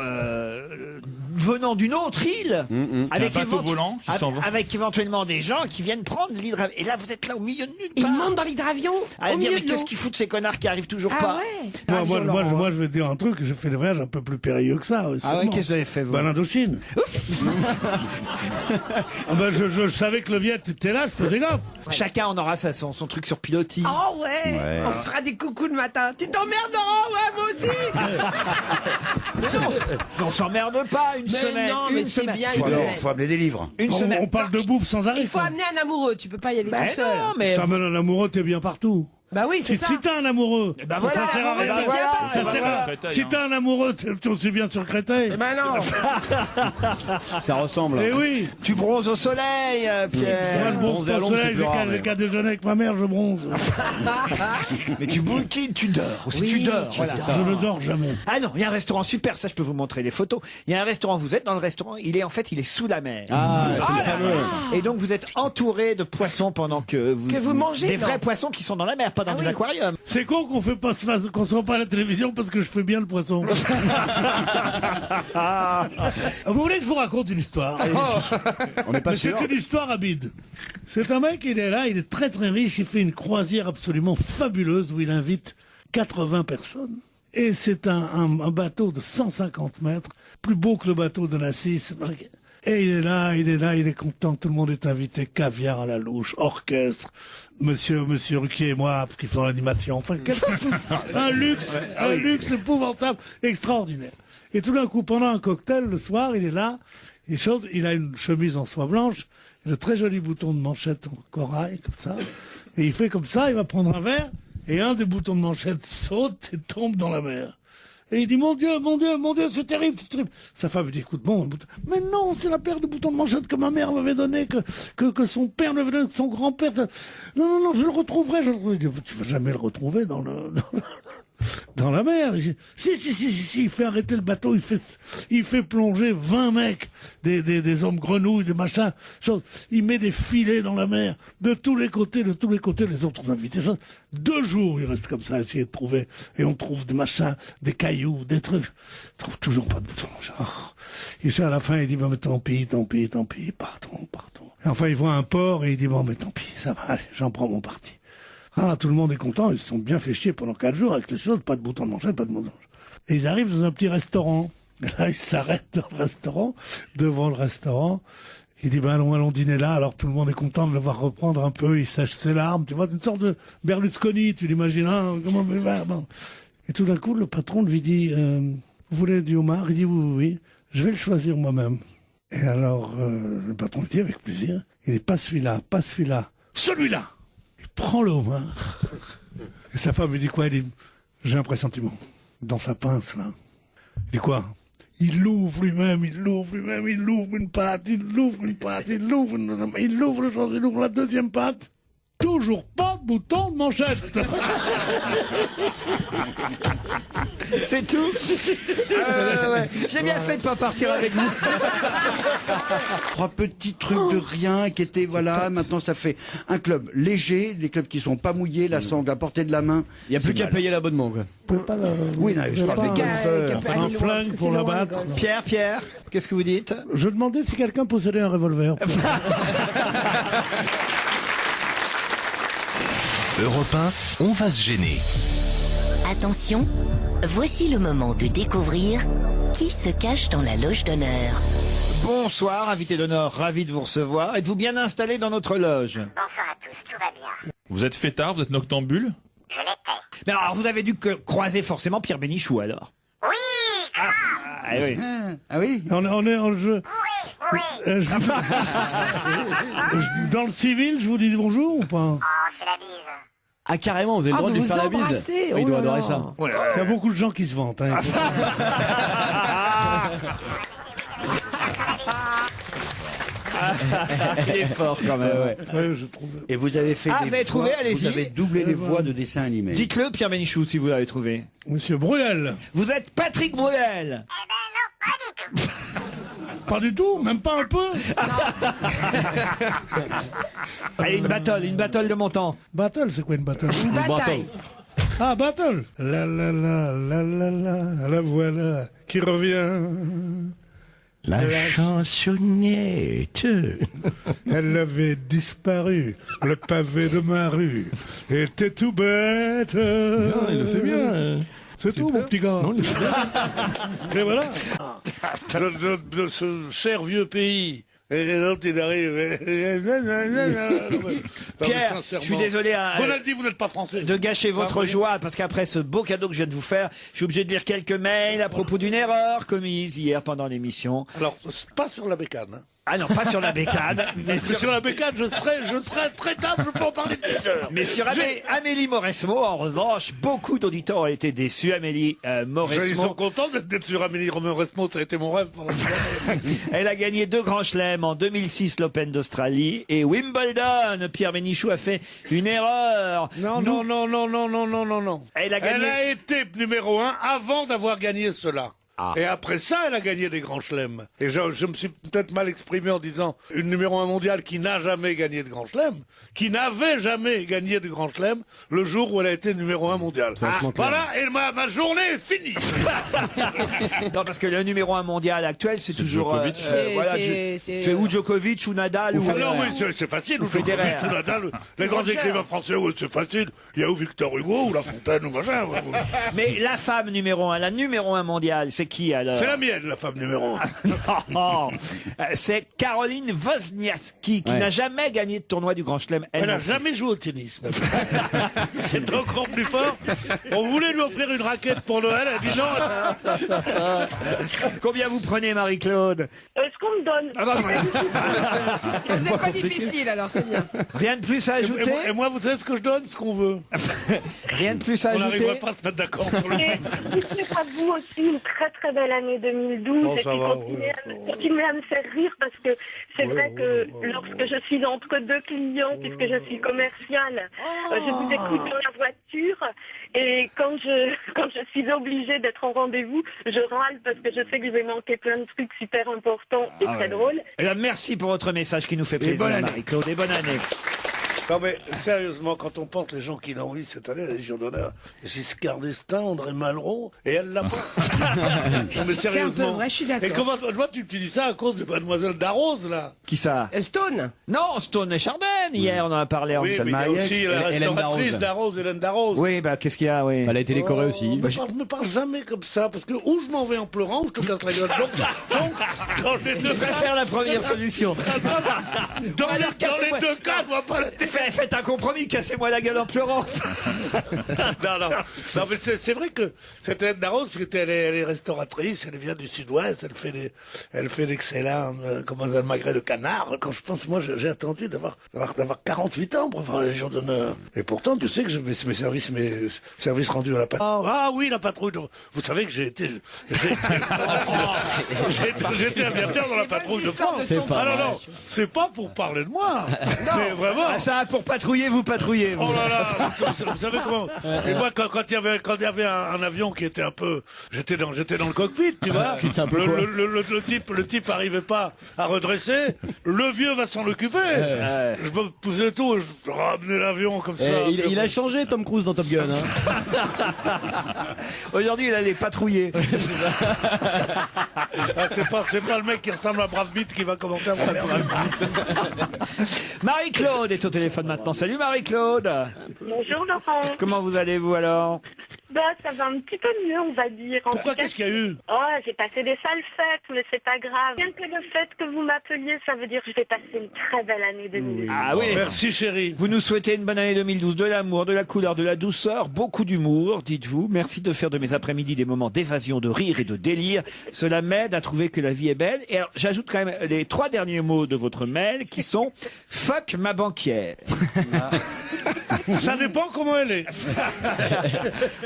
Speaker 1: venant d'une autre île, avec,
Speaker 6: Un bateau volant qui s'en va.
Speaker 1: avec éventuellement des gens qui viennent prendre l'hydravion. Et là, vous êtes là au milieu de nulle
Speaker 3: Ils
Speaker 1: part.
Speaker 3: montent dans l'hydravion
Speaker 1: À
Speaker 3: au
Speaker 1: dire,
Speaker 3: milieu
Speaker 1: mais
Speaker 3: de l'eau.
Speaker 1: qu'est-ce qu'ils foutent ces connards qui arrivent toujours
Speaker 3: Ah
Speaker 1: pas?
Speaker 3: ouais.
Speaker 2: Moi, je vais te dire un truc, j'ai fait des voyages un peu plus périlleux que ça.
Speaker 1: Ah ouais, qu'est-ce que vous avez fait, vous?
Speaker 2: L'Indochine. Ah ben, je savais que le Viet était là, je faisais gaffe.
Speaker 1: Chacun en aura son truc sur pilotis.
Speaker 3: Oh ouais. On se fera des coucous le matin. Tu t'emmerdes, Laurent? Ouais, moi aussi.
Speaker 1: Mais non, on s'emmerde pas une
Speaker 3: Mais
Speaker 1: semaine.
Speaker 3: non, mais
Speaker 1: une
Speaker 3: c'est
Speaker 1: semaine.
Speaker 3: bien une semaine.
Speaker 5: Faut amener des livres.
Speaker 1: Une semaine.
Speaker 2: On parle de bouffe sans arrêt.
Speaker 3: Il faut
Speaker 2: quoi.
Speaker 3: amener un amoureux. Tu peux pas y aller
Speaker 1: Ben
Speaker 3: tout seul.
Speaker 1: non, mais
Speaker 2: T'amènes un amoureux, t'es bien partout.
Speaker 3: Bah oui, c'est ça.
Speaker 2: Si t'as un amoureux,
Speaker 1: ben
Speaker 2: ça
Speaker 1: voilà,
Speaker 2: sert à rien.
Speaker 3: ben voilà,
Speaker 2: Ça
Speaker 3: ben
Speaker 2: sert
Speaker 3: voilà.
Speaker 2: à-
Speaker 6: Créteil,
Speaker 2: Si
Speaker 6: hein.
Speaker 2: t'as un amoureux, t'es aussi bien sur Créteil.
Speaker 3: Eh ben non.
Speaker 4: Ça ressemble.
Speaker 2: Eh oui.
Speaker 1: tu bronzes au soleil,
Speaker 2: Moi,
Speaker 1: Pierre.
Speaker 2: je bronze
Speaker 4: bronzer à
Speaker 2: pas au
Speaker 4: l'ombre,
Speaker 2: soleil,
Speaker 4: c'est plus rare,
Speaker 2: j'ai
Speaker 4: mais-
Speaker 2: qu'à déjeuner avec ma mère, je bronze.
Speaker 1: Mais tu bouquines, tu dors. Aussi,
Speaker 3: Oui,
Speaker 1: tu dors.
Speaker 3: tu
Speaker 1: Voilà.
Speaker 2: Je ne dors jamais.
Speaker 1: Ah non, il y a un restaurant super, ça je peux vous montrer les photos. Il y a un restaurant, vous êtes dans le restaurant, il est sous la mer.
Speaker 4: Ah, c'est le fameux.
Speaker 1: Et donc vous êtes entouré de poissons pendant que vous
Speaker 3: mangez,
Speaker 1: des
Speaker 3: non.
Speaker 1: vrais poissons qui sont dans la mer, pas dans des
Speaker 3: oui.
Speaker 1: aquariums.
Speaker 2: C'est con qu'on soit pas à la télévision parce que je fais bien le poisson. Vous voulez que je vous raconte une histoire?
Speaker 4: On n'est pas
Speaker 2: Mais
Speaker 4: sûr.
Speaker 2: c'est une histoire à bide. C'est un mec, il est là, il est très très riche, il fait une croisière absolument fabuleuse où il invite 80 personnes. Et c'est un bateau de 150 mètres, plus beau que le bateau de Nassis. Et il est là, il est content, tout le monde est invité, caviar à la louche, orchestre, monsieur Ruquier et moi, parce qu'ils font l'animation, enfin, un luxe épouvantable, extraordinaire. Et tout d'un coup, pendant un cocktail, le soir, il est là, il a une chemise en soie blanche, de très jolis boutons de manchette en corail, comme ça, et il fait comme ça, il va prendre un verre, et un des boutons de manchette saute et tombe dans la mer. Et il dit, mon Dieu, c'est terrible, c'est terrible. Sa femme lui dit, écoute, bon, mais non, c'est la paire de boutons de manchette que ma mère m'avait donné, que son père m'avait donné, que son grand-père. Non, je le retrouverai. Il dit, tu vas jamais le retrouver dans la mer. Si, il fait arrêter le bateau, il fait plonger 20 mecs, des hommes grenouilles, des machins, choses. Il met des filets dans la mer, de tous les côtés, les autres invités. 2 jours, il reste comme ça, à essayer de trouver, et on trouve des machins, des cailloux, des trucs. On trouve toujours pas de boutons. Et à la fin, il dit, mais tant pis, partons. Et enfin, il voit un port, et il dit, bon, mais tant pis, ça va, allez, j'en prends mon parti. Ah, tout le monde est content, ils se sont bien fait chier pendant 4 jours avec les choses, pas de boutons de manchette, pas de boutons. Et ils arrivent dans un petit restaurant. Et là, ils s'arrêtent dans le restaurant, devant le restaurant. Il dit, ben allons dîner là. Alors tout le monde est content de le voir reprendre un peu, il sèche ses larmes, tu vois, une sorte de Berlusconi, tu l'imagines, hein, comment bon. Et tout d'un coup, le patron lui dit, vous voulez du homard? Il dit, oui, je vais le choisir moi-même. Et alors, le patron lui dit, avec plaisir. Il dit, pas celui-là, celui-là! Prends le homard. Et sa femme lui dit quoi? Elle dit, j'ai un pressentiment. Dans sa pince, là. Il dit quoi? Il l'ouvre lui-même, il l'ouvre une pâte, il l'ouvre le chose, il ouvre la deuxième pâte. Toujours pas de bouton de manchette.
Speaker 1: C'est tout. Ouais. J'ai bien fait de pas partir avec vous.
Speaker 5: 3 petits trucs de rien qui étaient, voilà, maintenant ça fait un club léger, des clubs qui sont pas mouillés, la sangle à portée de la main.
Speaker 4: Il n'y a plus qu'à payer l'abonnement, quoi.
Speaker 5: Oui, non, je parle des golfeurs.
Speaker 2: Un flingue pour la battre.
Speaker 1: Pierre, qu'est-ce que vous dites?
Speaker 2: Je demandais si quelqu'un possédait un revolver.
Speaker 11: Europe 1, on va se gêner.
Speaker 10: Attention, voici le moment de découvrir qui se cache dans la loge d'honneur.
Speaker 1: Bonsoir, invité d'honneur, ravi de vous recevoir. Êtes-vous bien installé dans notre loge?
Speaker 12: Bonsoir à tous, tout va bien.
Speaker 6: Vous êtes fêtard, vous êtes noctambule?
Speaker 12: Je l'étais.
Speaker 1: Mais alors, vous avez dû croiser forcément Pierre Bénichou, alors?
Speaker 12: Oui,
Speaker 1: Oui.
Speaker 5: Ah oui?
Speaker 2: On est en jeu.
Speaker 12: oui.
Speaker 2: Dans le civil, je vous dis bonjour ou pas?
Speaker 12: Oh, c'est la bise.
Speaker 4: Ah, carrément, vous avez le droit de lui
Speaker 3: vous
Speaker 4: faire la bise.
Speaker 3: embrassez,
Speaker 4: Oui, il
Speaker 3: oh
Speaker 4: doit
Speaker 3: là
Speaker 4: adorer
Speaker 3: là.
Speaker 4: ça.
Speaker 2: Il y a beaucoup de gens qui se vantent. Hein.
Speaker 1: Il est fort quand même. Ouais.
Speaker 2: Ouais, je trouve.
Speaker 5: Et vous avez fait
Speaker 1: Ah,
Speaker 5: des
Speaker 1: vous avez trouvé,
Speaker 5: voix,
Speaker 1: allez-y.
Speaker 5: vous avez doublé les voix de dessins animés.
Speaker 1: Dites-le, Pierre Bénichou, si vous l'avez trouvé.
Speaker 2: Monsieur Bruel.
Speaker 1: Vous êtes Patrick Bruel.
Speaker 12: Eh ben non, pas du tout.
Speaker 2: Pas du tout, même pas un peu.
Speaker 1: Allez, une battle de montant.
Speaker 2: Battle, c'est quoi une battle?
Speaker 3: Une bataille.
Speaker 2: Ah, battle. La voilà qui revient.
Speaker 13: La chansonnette.
Speaker 2: Elle avait disparu, le pavé de ma rue était tout bête.
Speaker 8: Non, il le fait bien.
Speaker 2: C'est tout, mon petit gars.
Speaker 8: Non, il le fait bien.
Speaker 2: Et voilà. De ce cher vieux pays. Et l'autre, il arrive.
Speaker 1: Pierre, je suis désolé
Speaker 2: Bonaldi, vous n'êtes pas français.
Speaker 1: de gâcher votre joie, parce qu'après ce beau cadeau que je viens de vous faire, je suis obligé de lire quelques mails à propos d'une erreur commise hier pendant l'émission.
Speaker 2: Alors, c'est pas sur la bécane. Hein.
Speaker 1: Ah non, pas sur la bécane, mais
Speaker 2: Sur la bécane, je serais traitable, je peux en parler 10 heures.
Speaker 1: Mais sur Amélie Mauresmo, en revanche, beaucoup d'auditeurs ont été déçus. Amélie
Speaker 2: Ils
Speaker 1: Mauresmo,
Speaker 2: sont contents d'être sur Amélie Mauresmo, ça a été mon rêve pendant des années.
Speaker 1: elle a gagné 2 grands chelems en 2006, l'Open d'Australie et Wimbledon. Pierre Bénichou a fait une erreur.
Speaker 2: Non.
Speaker 1: Elle a gagné.
Speaker 2: Elle a été numéro 1 avant d'avoir gagné cela. Et après ça, elle a gagné des grands chelems. Et je me suis peut-être mal exprimé en disant une numéro 1 mondiale qui n'a jamais gagné de grand chelem, qui n'avait jamais gagné de grand chelem le jour où elle a été numéro 1 mondiale. Voilà, et ma journée est finie.
Speaker 1: Non, parce que le numéro 1 mondial actuel, c'est toujours
Speaker 3: Djokovic.
Speaker 1: c'est ou Djokovic ou Nadal ou
Speaker 2: non, oui, c'est facile. Ou
Speaker 1: Federer.
Speaker 2: Djokovic ou Nadal, les grands écrivains français, oui, c'est facile. Il y a ou Victor Hugo ou La Fontaine ou machin.
Speaker 1: Mais la femme numéro 1, la numéro 1 mondiale, c'est qui alors?
Speaker 2: C'est la mienne, la femme numéro 1.
Speaker 1: Non, c'est Caroline Wozniacki qui n'a jamais gagné de tournoi du Grand Chelem.
Speaker 2: Elle n'a jamais joué au tennis. C'est encore plus fort. On voulait lui offrir une raquette pour Noël, elle a dit non.
Speaker 1: Combien vous prenez, Marie-Claude?
Speaker 7: Ce qu'on me donne.
Speaker 3: Vous n'êtes pas difficile, alors c'est bien.
Speaker 1: Rien de plus à ajouter?
Speaker 2: Et moi, vous savez ce que je donne? Ce qu'on veut.
Speaker 1: Rien de plus à
Speaker 2: On
Speaker 1: ajouter?
Speaker 2: n'arrivera pas à se mettre d'accord sur le
Speaker 7: Et je vous souhaite à vous aussi une très très belle année 2012
Speaker 2: Oh,
Speaker 7: et
Speaker 2: ça
Speaker 7: puis
Speaker 2: va,
Speaker 7: continuez à me faire rire parce que c'est vrai que lorsque je suis entre 2 clients, puisque je suis commerciale, je vous écoute dans la voiture et quand je suis obligée d'être en rendez-vous, je râle parce que je sais que je vais manquer plein de trucs super importants et très drôles.
Speaker 1: Eh bien, merci pour votre message qui nous fait plaisir,
Speaker 5: bonne année.
Speaker 1: Marie-Claude, et bonne année.
Speaker 2: Non mais sérieusement, quand on pense les gens qui l'ont eu cette année, la Légion d'honneur, Giscard d'Estaing, André Malraux, et elle l'a pas. Non mais
Speaker 3: C'est un
Speaker 2: sérieusement.
Speaker 3: peu vrai, je suis d'accord.
Speaker 2: Et comment toi tu dis ça à cause de Mademoiselle Darroze là?
Speaker 1: Qui ça?
Speaker 3: Stone.
Speaker 1: Non, Stone et Chardin, hier, on en a parlé en
Speaker 2: Oui, mais il y a
Speaker 5: Mariette,
Speaker 2: aussi la
Speaker 8: Hélène
Speaker 2: restauratrice Darroze, Hélène Darroze.
Speaker 1: Oui, bah, qu'est-ce qu'il y a, oui.
Speaker 8: Elle a été décorée aussi.
Speaker 2: Je me parle jamais comme ça, parce que ou je m'en vais en pleurant, ou je te casse la gueule. Donc dans les deux
Speaker 1: Je préfère la première solution.
Speaker 2: dans
Speaker 1: Alors,
Speaker 2: les deux cas, on voit pas la tête.
Speaker 1: Faites un compromis, cassez-moi la gueule en pleurant.
Speaker 2: Non, mais c'est vrai que cette Hélène Darroze, elle est restauratrice, elle vient du Sud-Ouest, elle fait d'excellents, un magret de canard. Quand je pense, moi, j'ai attendu d'avoir 48 ans pour avoir la Légion d'honneur. Et pourtant, tu sais que mes services rendus à la patrouille. Ah oui, la patrouille. Vous savez que j'ai été aviateur dans la patrouille de France. Ah non, c'est pas pour parler de moi. Mais vraiment.
Speaker 1: Ah, ça, pour patrouiller, vous patrouillez. Vous.
Speaker 2: Oh là là, vous savez comment? Et moi, quand il y avait un avion qui était un peu, j'étais dans le cockpit, tu vois. Le type arrivait pas à redresser. Le vieux va s'en occuper. Je me poussais tout, je ramenais l'avion comme ça.
Speaker 8: Il a changé Tom Cruise dans Top Gun. Hein.
Speaker 1: Aujourd'hui, il allait patrouiller.
Speaker 2: Ah, c'est pas le mec qui ressemble à Brad Pitt qui va commencer à faire
Speaker 1: Marie-Claude est au téléphone maintenant. Salut Marie-Claude.
Speaker 7: Bonjour Laurent.
Speaker 1: Comment vous allez-vous alors?
Speaker 7: Bah, ça va un petit peu mieux, on va dire.
Speaker 2: Pourquoi? Qu'est-ce qu'il y a eu?
Speaker 7: Oh, j'ai passé des sales fêtes, mais c'est pas grave. Rien que le fait que vous m'appeliez, ça veut dire que je vais passer une très belle année 2012.
Speaker 1: Ah oui.
Speaker 2: Merci chérie.
Speaker 1: Vous nous souhaitez une bonne année 2012, de l'amour, de la couleur, de la douceur, beaucoup d'humour, dites-vous. Merci de faire de mes après-midi des moments d'évasion, de rire et de délire. Cela m'aide à trouver que la vie est belle. Et alors, j'ajoute quand même les 3 derniers mots de votre mail qui sont « Fuck ma banquière ».
Speaker 2: Ça dépend comment elle est.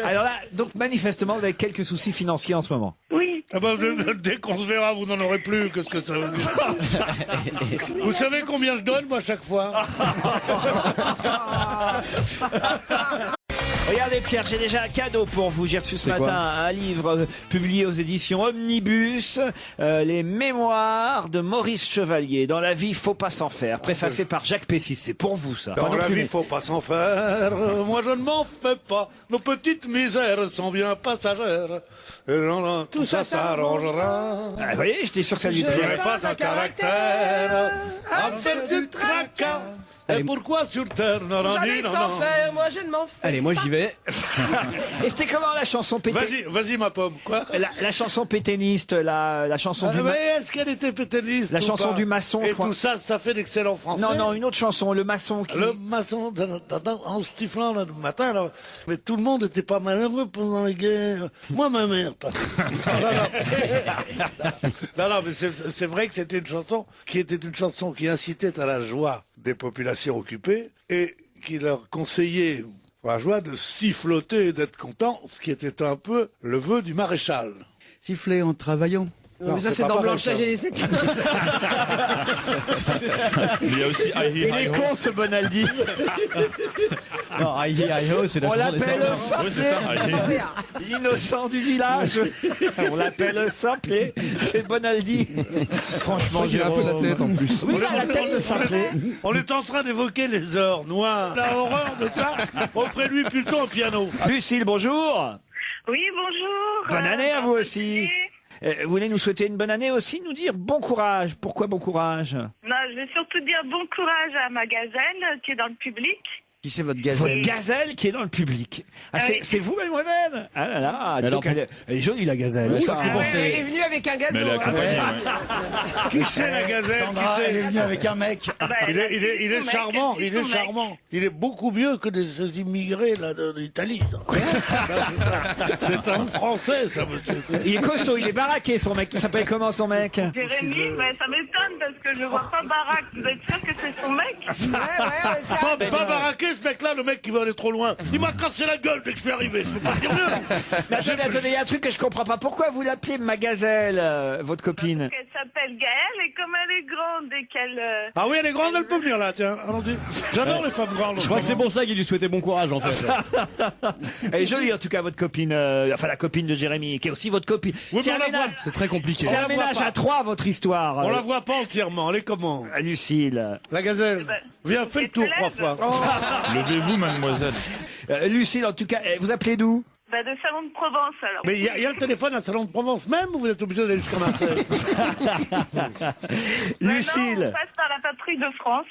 Speaker 1: Alors là, donc manifestement, vous avez quelques soucis financiers en ce moment.
Speaker 7: Oui.
Speaker 2: Ah bah, dès qu'on se verra, vous n'en aurez plus. Qu'est-ce que ça veut dire? Vous savez combien je donne, moi, chaque fois?
Speaker 1: Regardez Pierre, j'ai déjà un cadeau pour vous. J'ai reçu ce
Speaker 8: C'est
Speaker 1: matin
Speaker 8: quoi
Speaker 1: un livre publié aux éditions Omnibus, les mémoires de Maurice Chevalier. Dans la vie, faut pas s'en faire. Préfacé par Jacques Pessis. C'est pour vous ça.
Speaker 2: Dans la vie, faut pas s'en faire. Moi, je ne m'en fais pas. Nos petites misères sont bien passagères. Et tout ça s'arrangera.
Speaker 1: Ah, vous voyez, j'étais sûr que ça lui
Speaker 2: Je
Speaker 1: plairait.
Speaker 2: n'ai pas un caractère à faire du tracas. Et pourquoi sur terre? Non, non,
Speaker 3: J'allais
Speaker 2: dis, non,
Speaker 3: s'en
Speaker 2: non.
Speaker 3: faire, moi je ne m'en fais
Speaker 8: Allez, moi
Speaker 3: pas.
Speaker 8: j'y vais.
Speaker 1: Et c'était comment la chanson péténiste?
Speaker 2: Vas-y, ma pomme, quoi?
Speaker 1: La chanson péténiste, la chanson du...
Speaker 2: Mais est-ce qu'elle était péténiste
Speaker 1: La
Speaker 2: ou
Speaker 1: chanson
Speaker 2: pas?
Speaker 1: du maçon,
Speaker 2: Et
Speaker 1: je crois.
Speaker 2: tout ça, ça fait d'excellents français.
Speaker 1: Non, non, une autre chanson, le maçon qui...
Speaker 2: Le maçon, en stiflant le matin, alors, mais tout le monde n'était pas malheureux pendant les guerres. Moi, ma mère, pas. Non, mais c'est vrai que c'était une chanson qui incitait à la joie des populations occupées et qui leur conseillait la joie de siffloter et d'être content, ce qui était un peu le vœu du maréchal.
Speaker 5: Siffler en travaillant.
Speaker 3: Mais ça
Speaker 2: c'est
Speaker 3: c'est
Speaker 2: pas
Speaker 3: dans
Speaker 2: pareil,
Speaker 3: Blanche-Neige
Speaker 2: ça.
Speaker 3: et les sept.
Speaker 6: Il y a aussi I
Speaker 1: Il est con ce Bonaldi.
Speaker 4: Non, I Ho, c'est la
Speaker 1: On
Speaker 4: chanson des
Speaker 1: l'appelle
Speaker 4: Saints.
Speaker 6: Oui, c'est ça. I
Speaker 1: l'innocent du village. On l'appelle Simplé. C'est Bonaldi.
Speaker 8: Franchement, j'ai un peu la tête en plus.
Speaker 1: Oui, il a la tête de Simplé.
Speaker 2: On est en train d'évoquer les heures noires. La horreur de ça, offrez-lui plutôt un piano.
Speaker 1: Lucille, bonjour.
Speaker 7: Oui, bonjour.
Speaker 1: Bonne année à vous aussi. Vous voulez nous souhaiter une bonne année aussi, nous dire bon courage. Pourquoi bon courage?
Speaker 7: Non, je vais surtout dire bon courage à ma gazelle qui est dans le public.
Speaker 5: Qui c'est votre
Speaker 1: Votre
Speaker 5: gazelle?
Speaker 1: gazelle qui est dans le public. Ah,
Speaker 7: oui.
Speaker 1: c'est vous, mademoiselle? Ah là là.
Speaker 4: Mais
Speaker 1: Donc,
Speaker 4: alors,
Speaker 1: elle est jolie, la gazelle.
Speaker 4: Je crois que c'est pour
Speaker 3: Elle est venue avec un gazon.
Speaker 6: Mais elle est
Speaker 3: hein.
Speaker 6: accompagnée,
Speaker 2: Qui c'est la gazelle?
Speaker 5: Sandra,
Speaker 2: Qui c'est
Speaker 5: elle est venue avec un mec.
Speaker 7: Bah,
Speaker 2: Il est
Speaker 7: son
Speaker 2: charmant,
Speaker 7: mec,
Speaker 2: il est
Speaker 7: son mec.
Speaker 2: charmant. Il est beaucoup mieux que ces immigrés là d'Italie. C'est un Français, ça, monsieur.
Speaker 1: Il est costaud, il est baraqué, son mec. Il s'appelle comment, son mec?
Speaker 7: Jérémy, bah, ça m'étonne parce que je vois pas Barack. Vous êtes sûr que c'est son mec?
Speaker 3: Ouais, c'est
Speaker 2: Pas baraqué, ce mec-là, le mec qui veut aller trop loin. Il m'a cassé la gueule dès que je suis arrivé. Je peux pas dire mieux.
Speaker 1: Mais attendez, il y a un truc que je comprends pas. Pourquoi vous l'appelez ma gazelle, votre copine?
Speaker 7: Elle s'appelle Gaëlle et comme elle est grande et qu'elle...
Speaker 2: Ah oui, elle est grande, elle peut venir là, tiens. Allons-y. J'adore les femmes grandes.
Speaker 4: Je crois que c'est pour ça qu'il lui souhaitait bon courage en fait.
Speaker 1: Elle est jolie en tout cas, votre copine, enfin la copine de Jérémy, qui est aussi votre copine.
Speaker 2: Oui,
Speaker 1: c'est
Speaker 2: mais
Speaker 1: un
Speaker 2: on la
Speaker 1: ménage,
Speaker 8: C'est très compliqué.
Speaker 1: c'est
Speaker 2: on
Speaker 1: un
Speaker 2: la voit
Speaker 1: ménage
Speaker 2: pas.
Speaker 1: à trois, votre histoire.
Speaker 2: On la voit pas entièrement. Elle est comment?
Speaker 1: Lucille.
Speaker 2: La gazelle. Viens, fais le tour 3 fois.
Speaker 6: Levez-vous, mademoiselle.
Speaker 1: Lucille, en tout cas, vous appelez d'où?
Speaker 7: Bah, de Salon de Provence, alors.
Speaker 2: Mais il y a le téléphone à Salon de Provence même ou vous êtes obligé d'aller jusqu'à Marseille?
Speaker 7: Bah non,
Speaker 1: Lucille.
Speaker 7: on passe par la patrouille de France.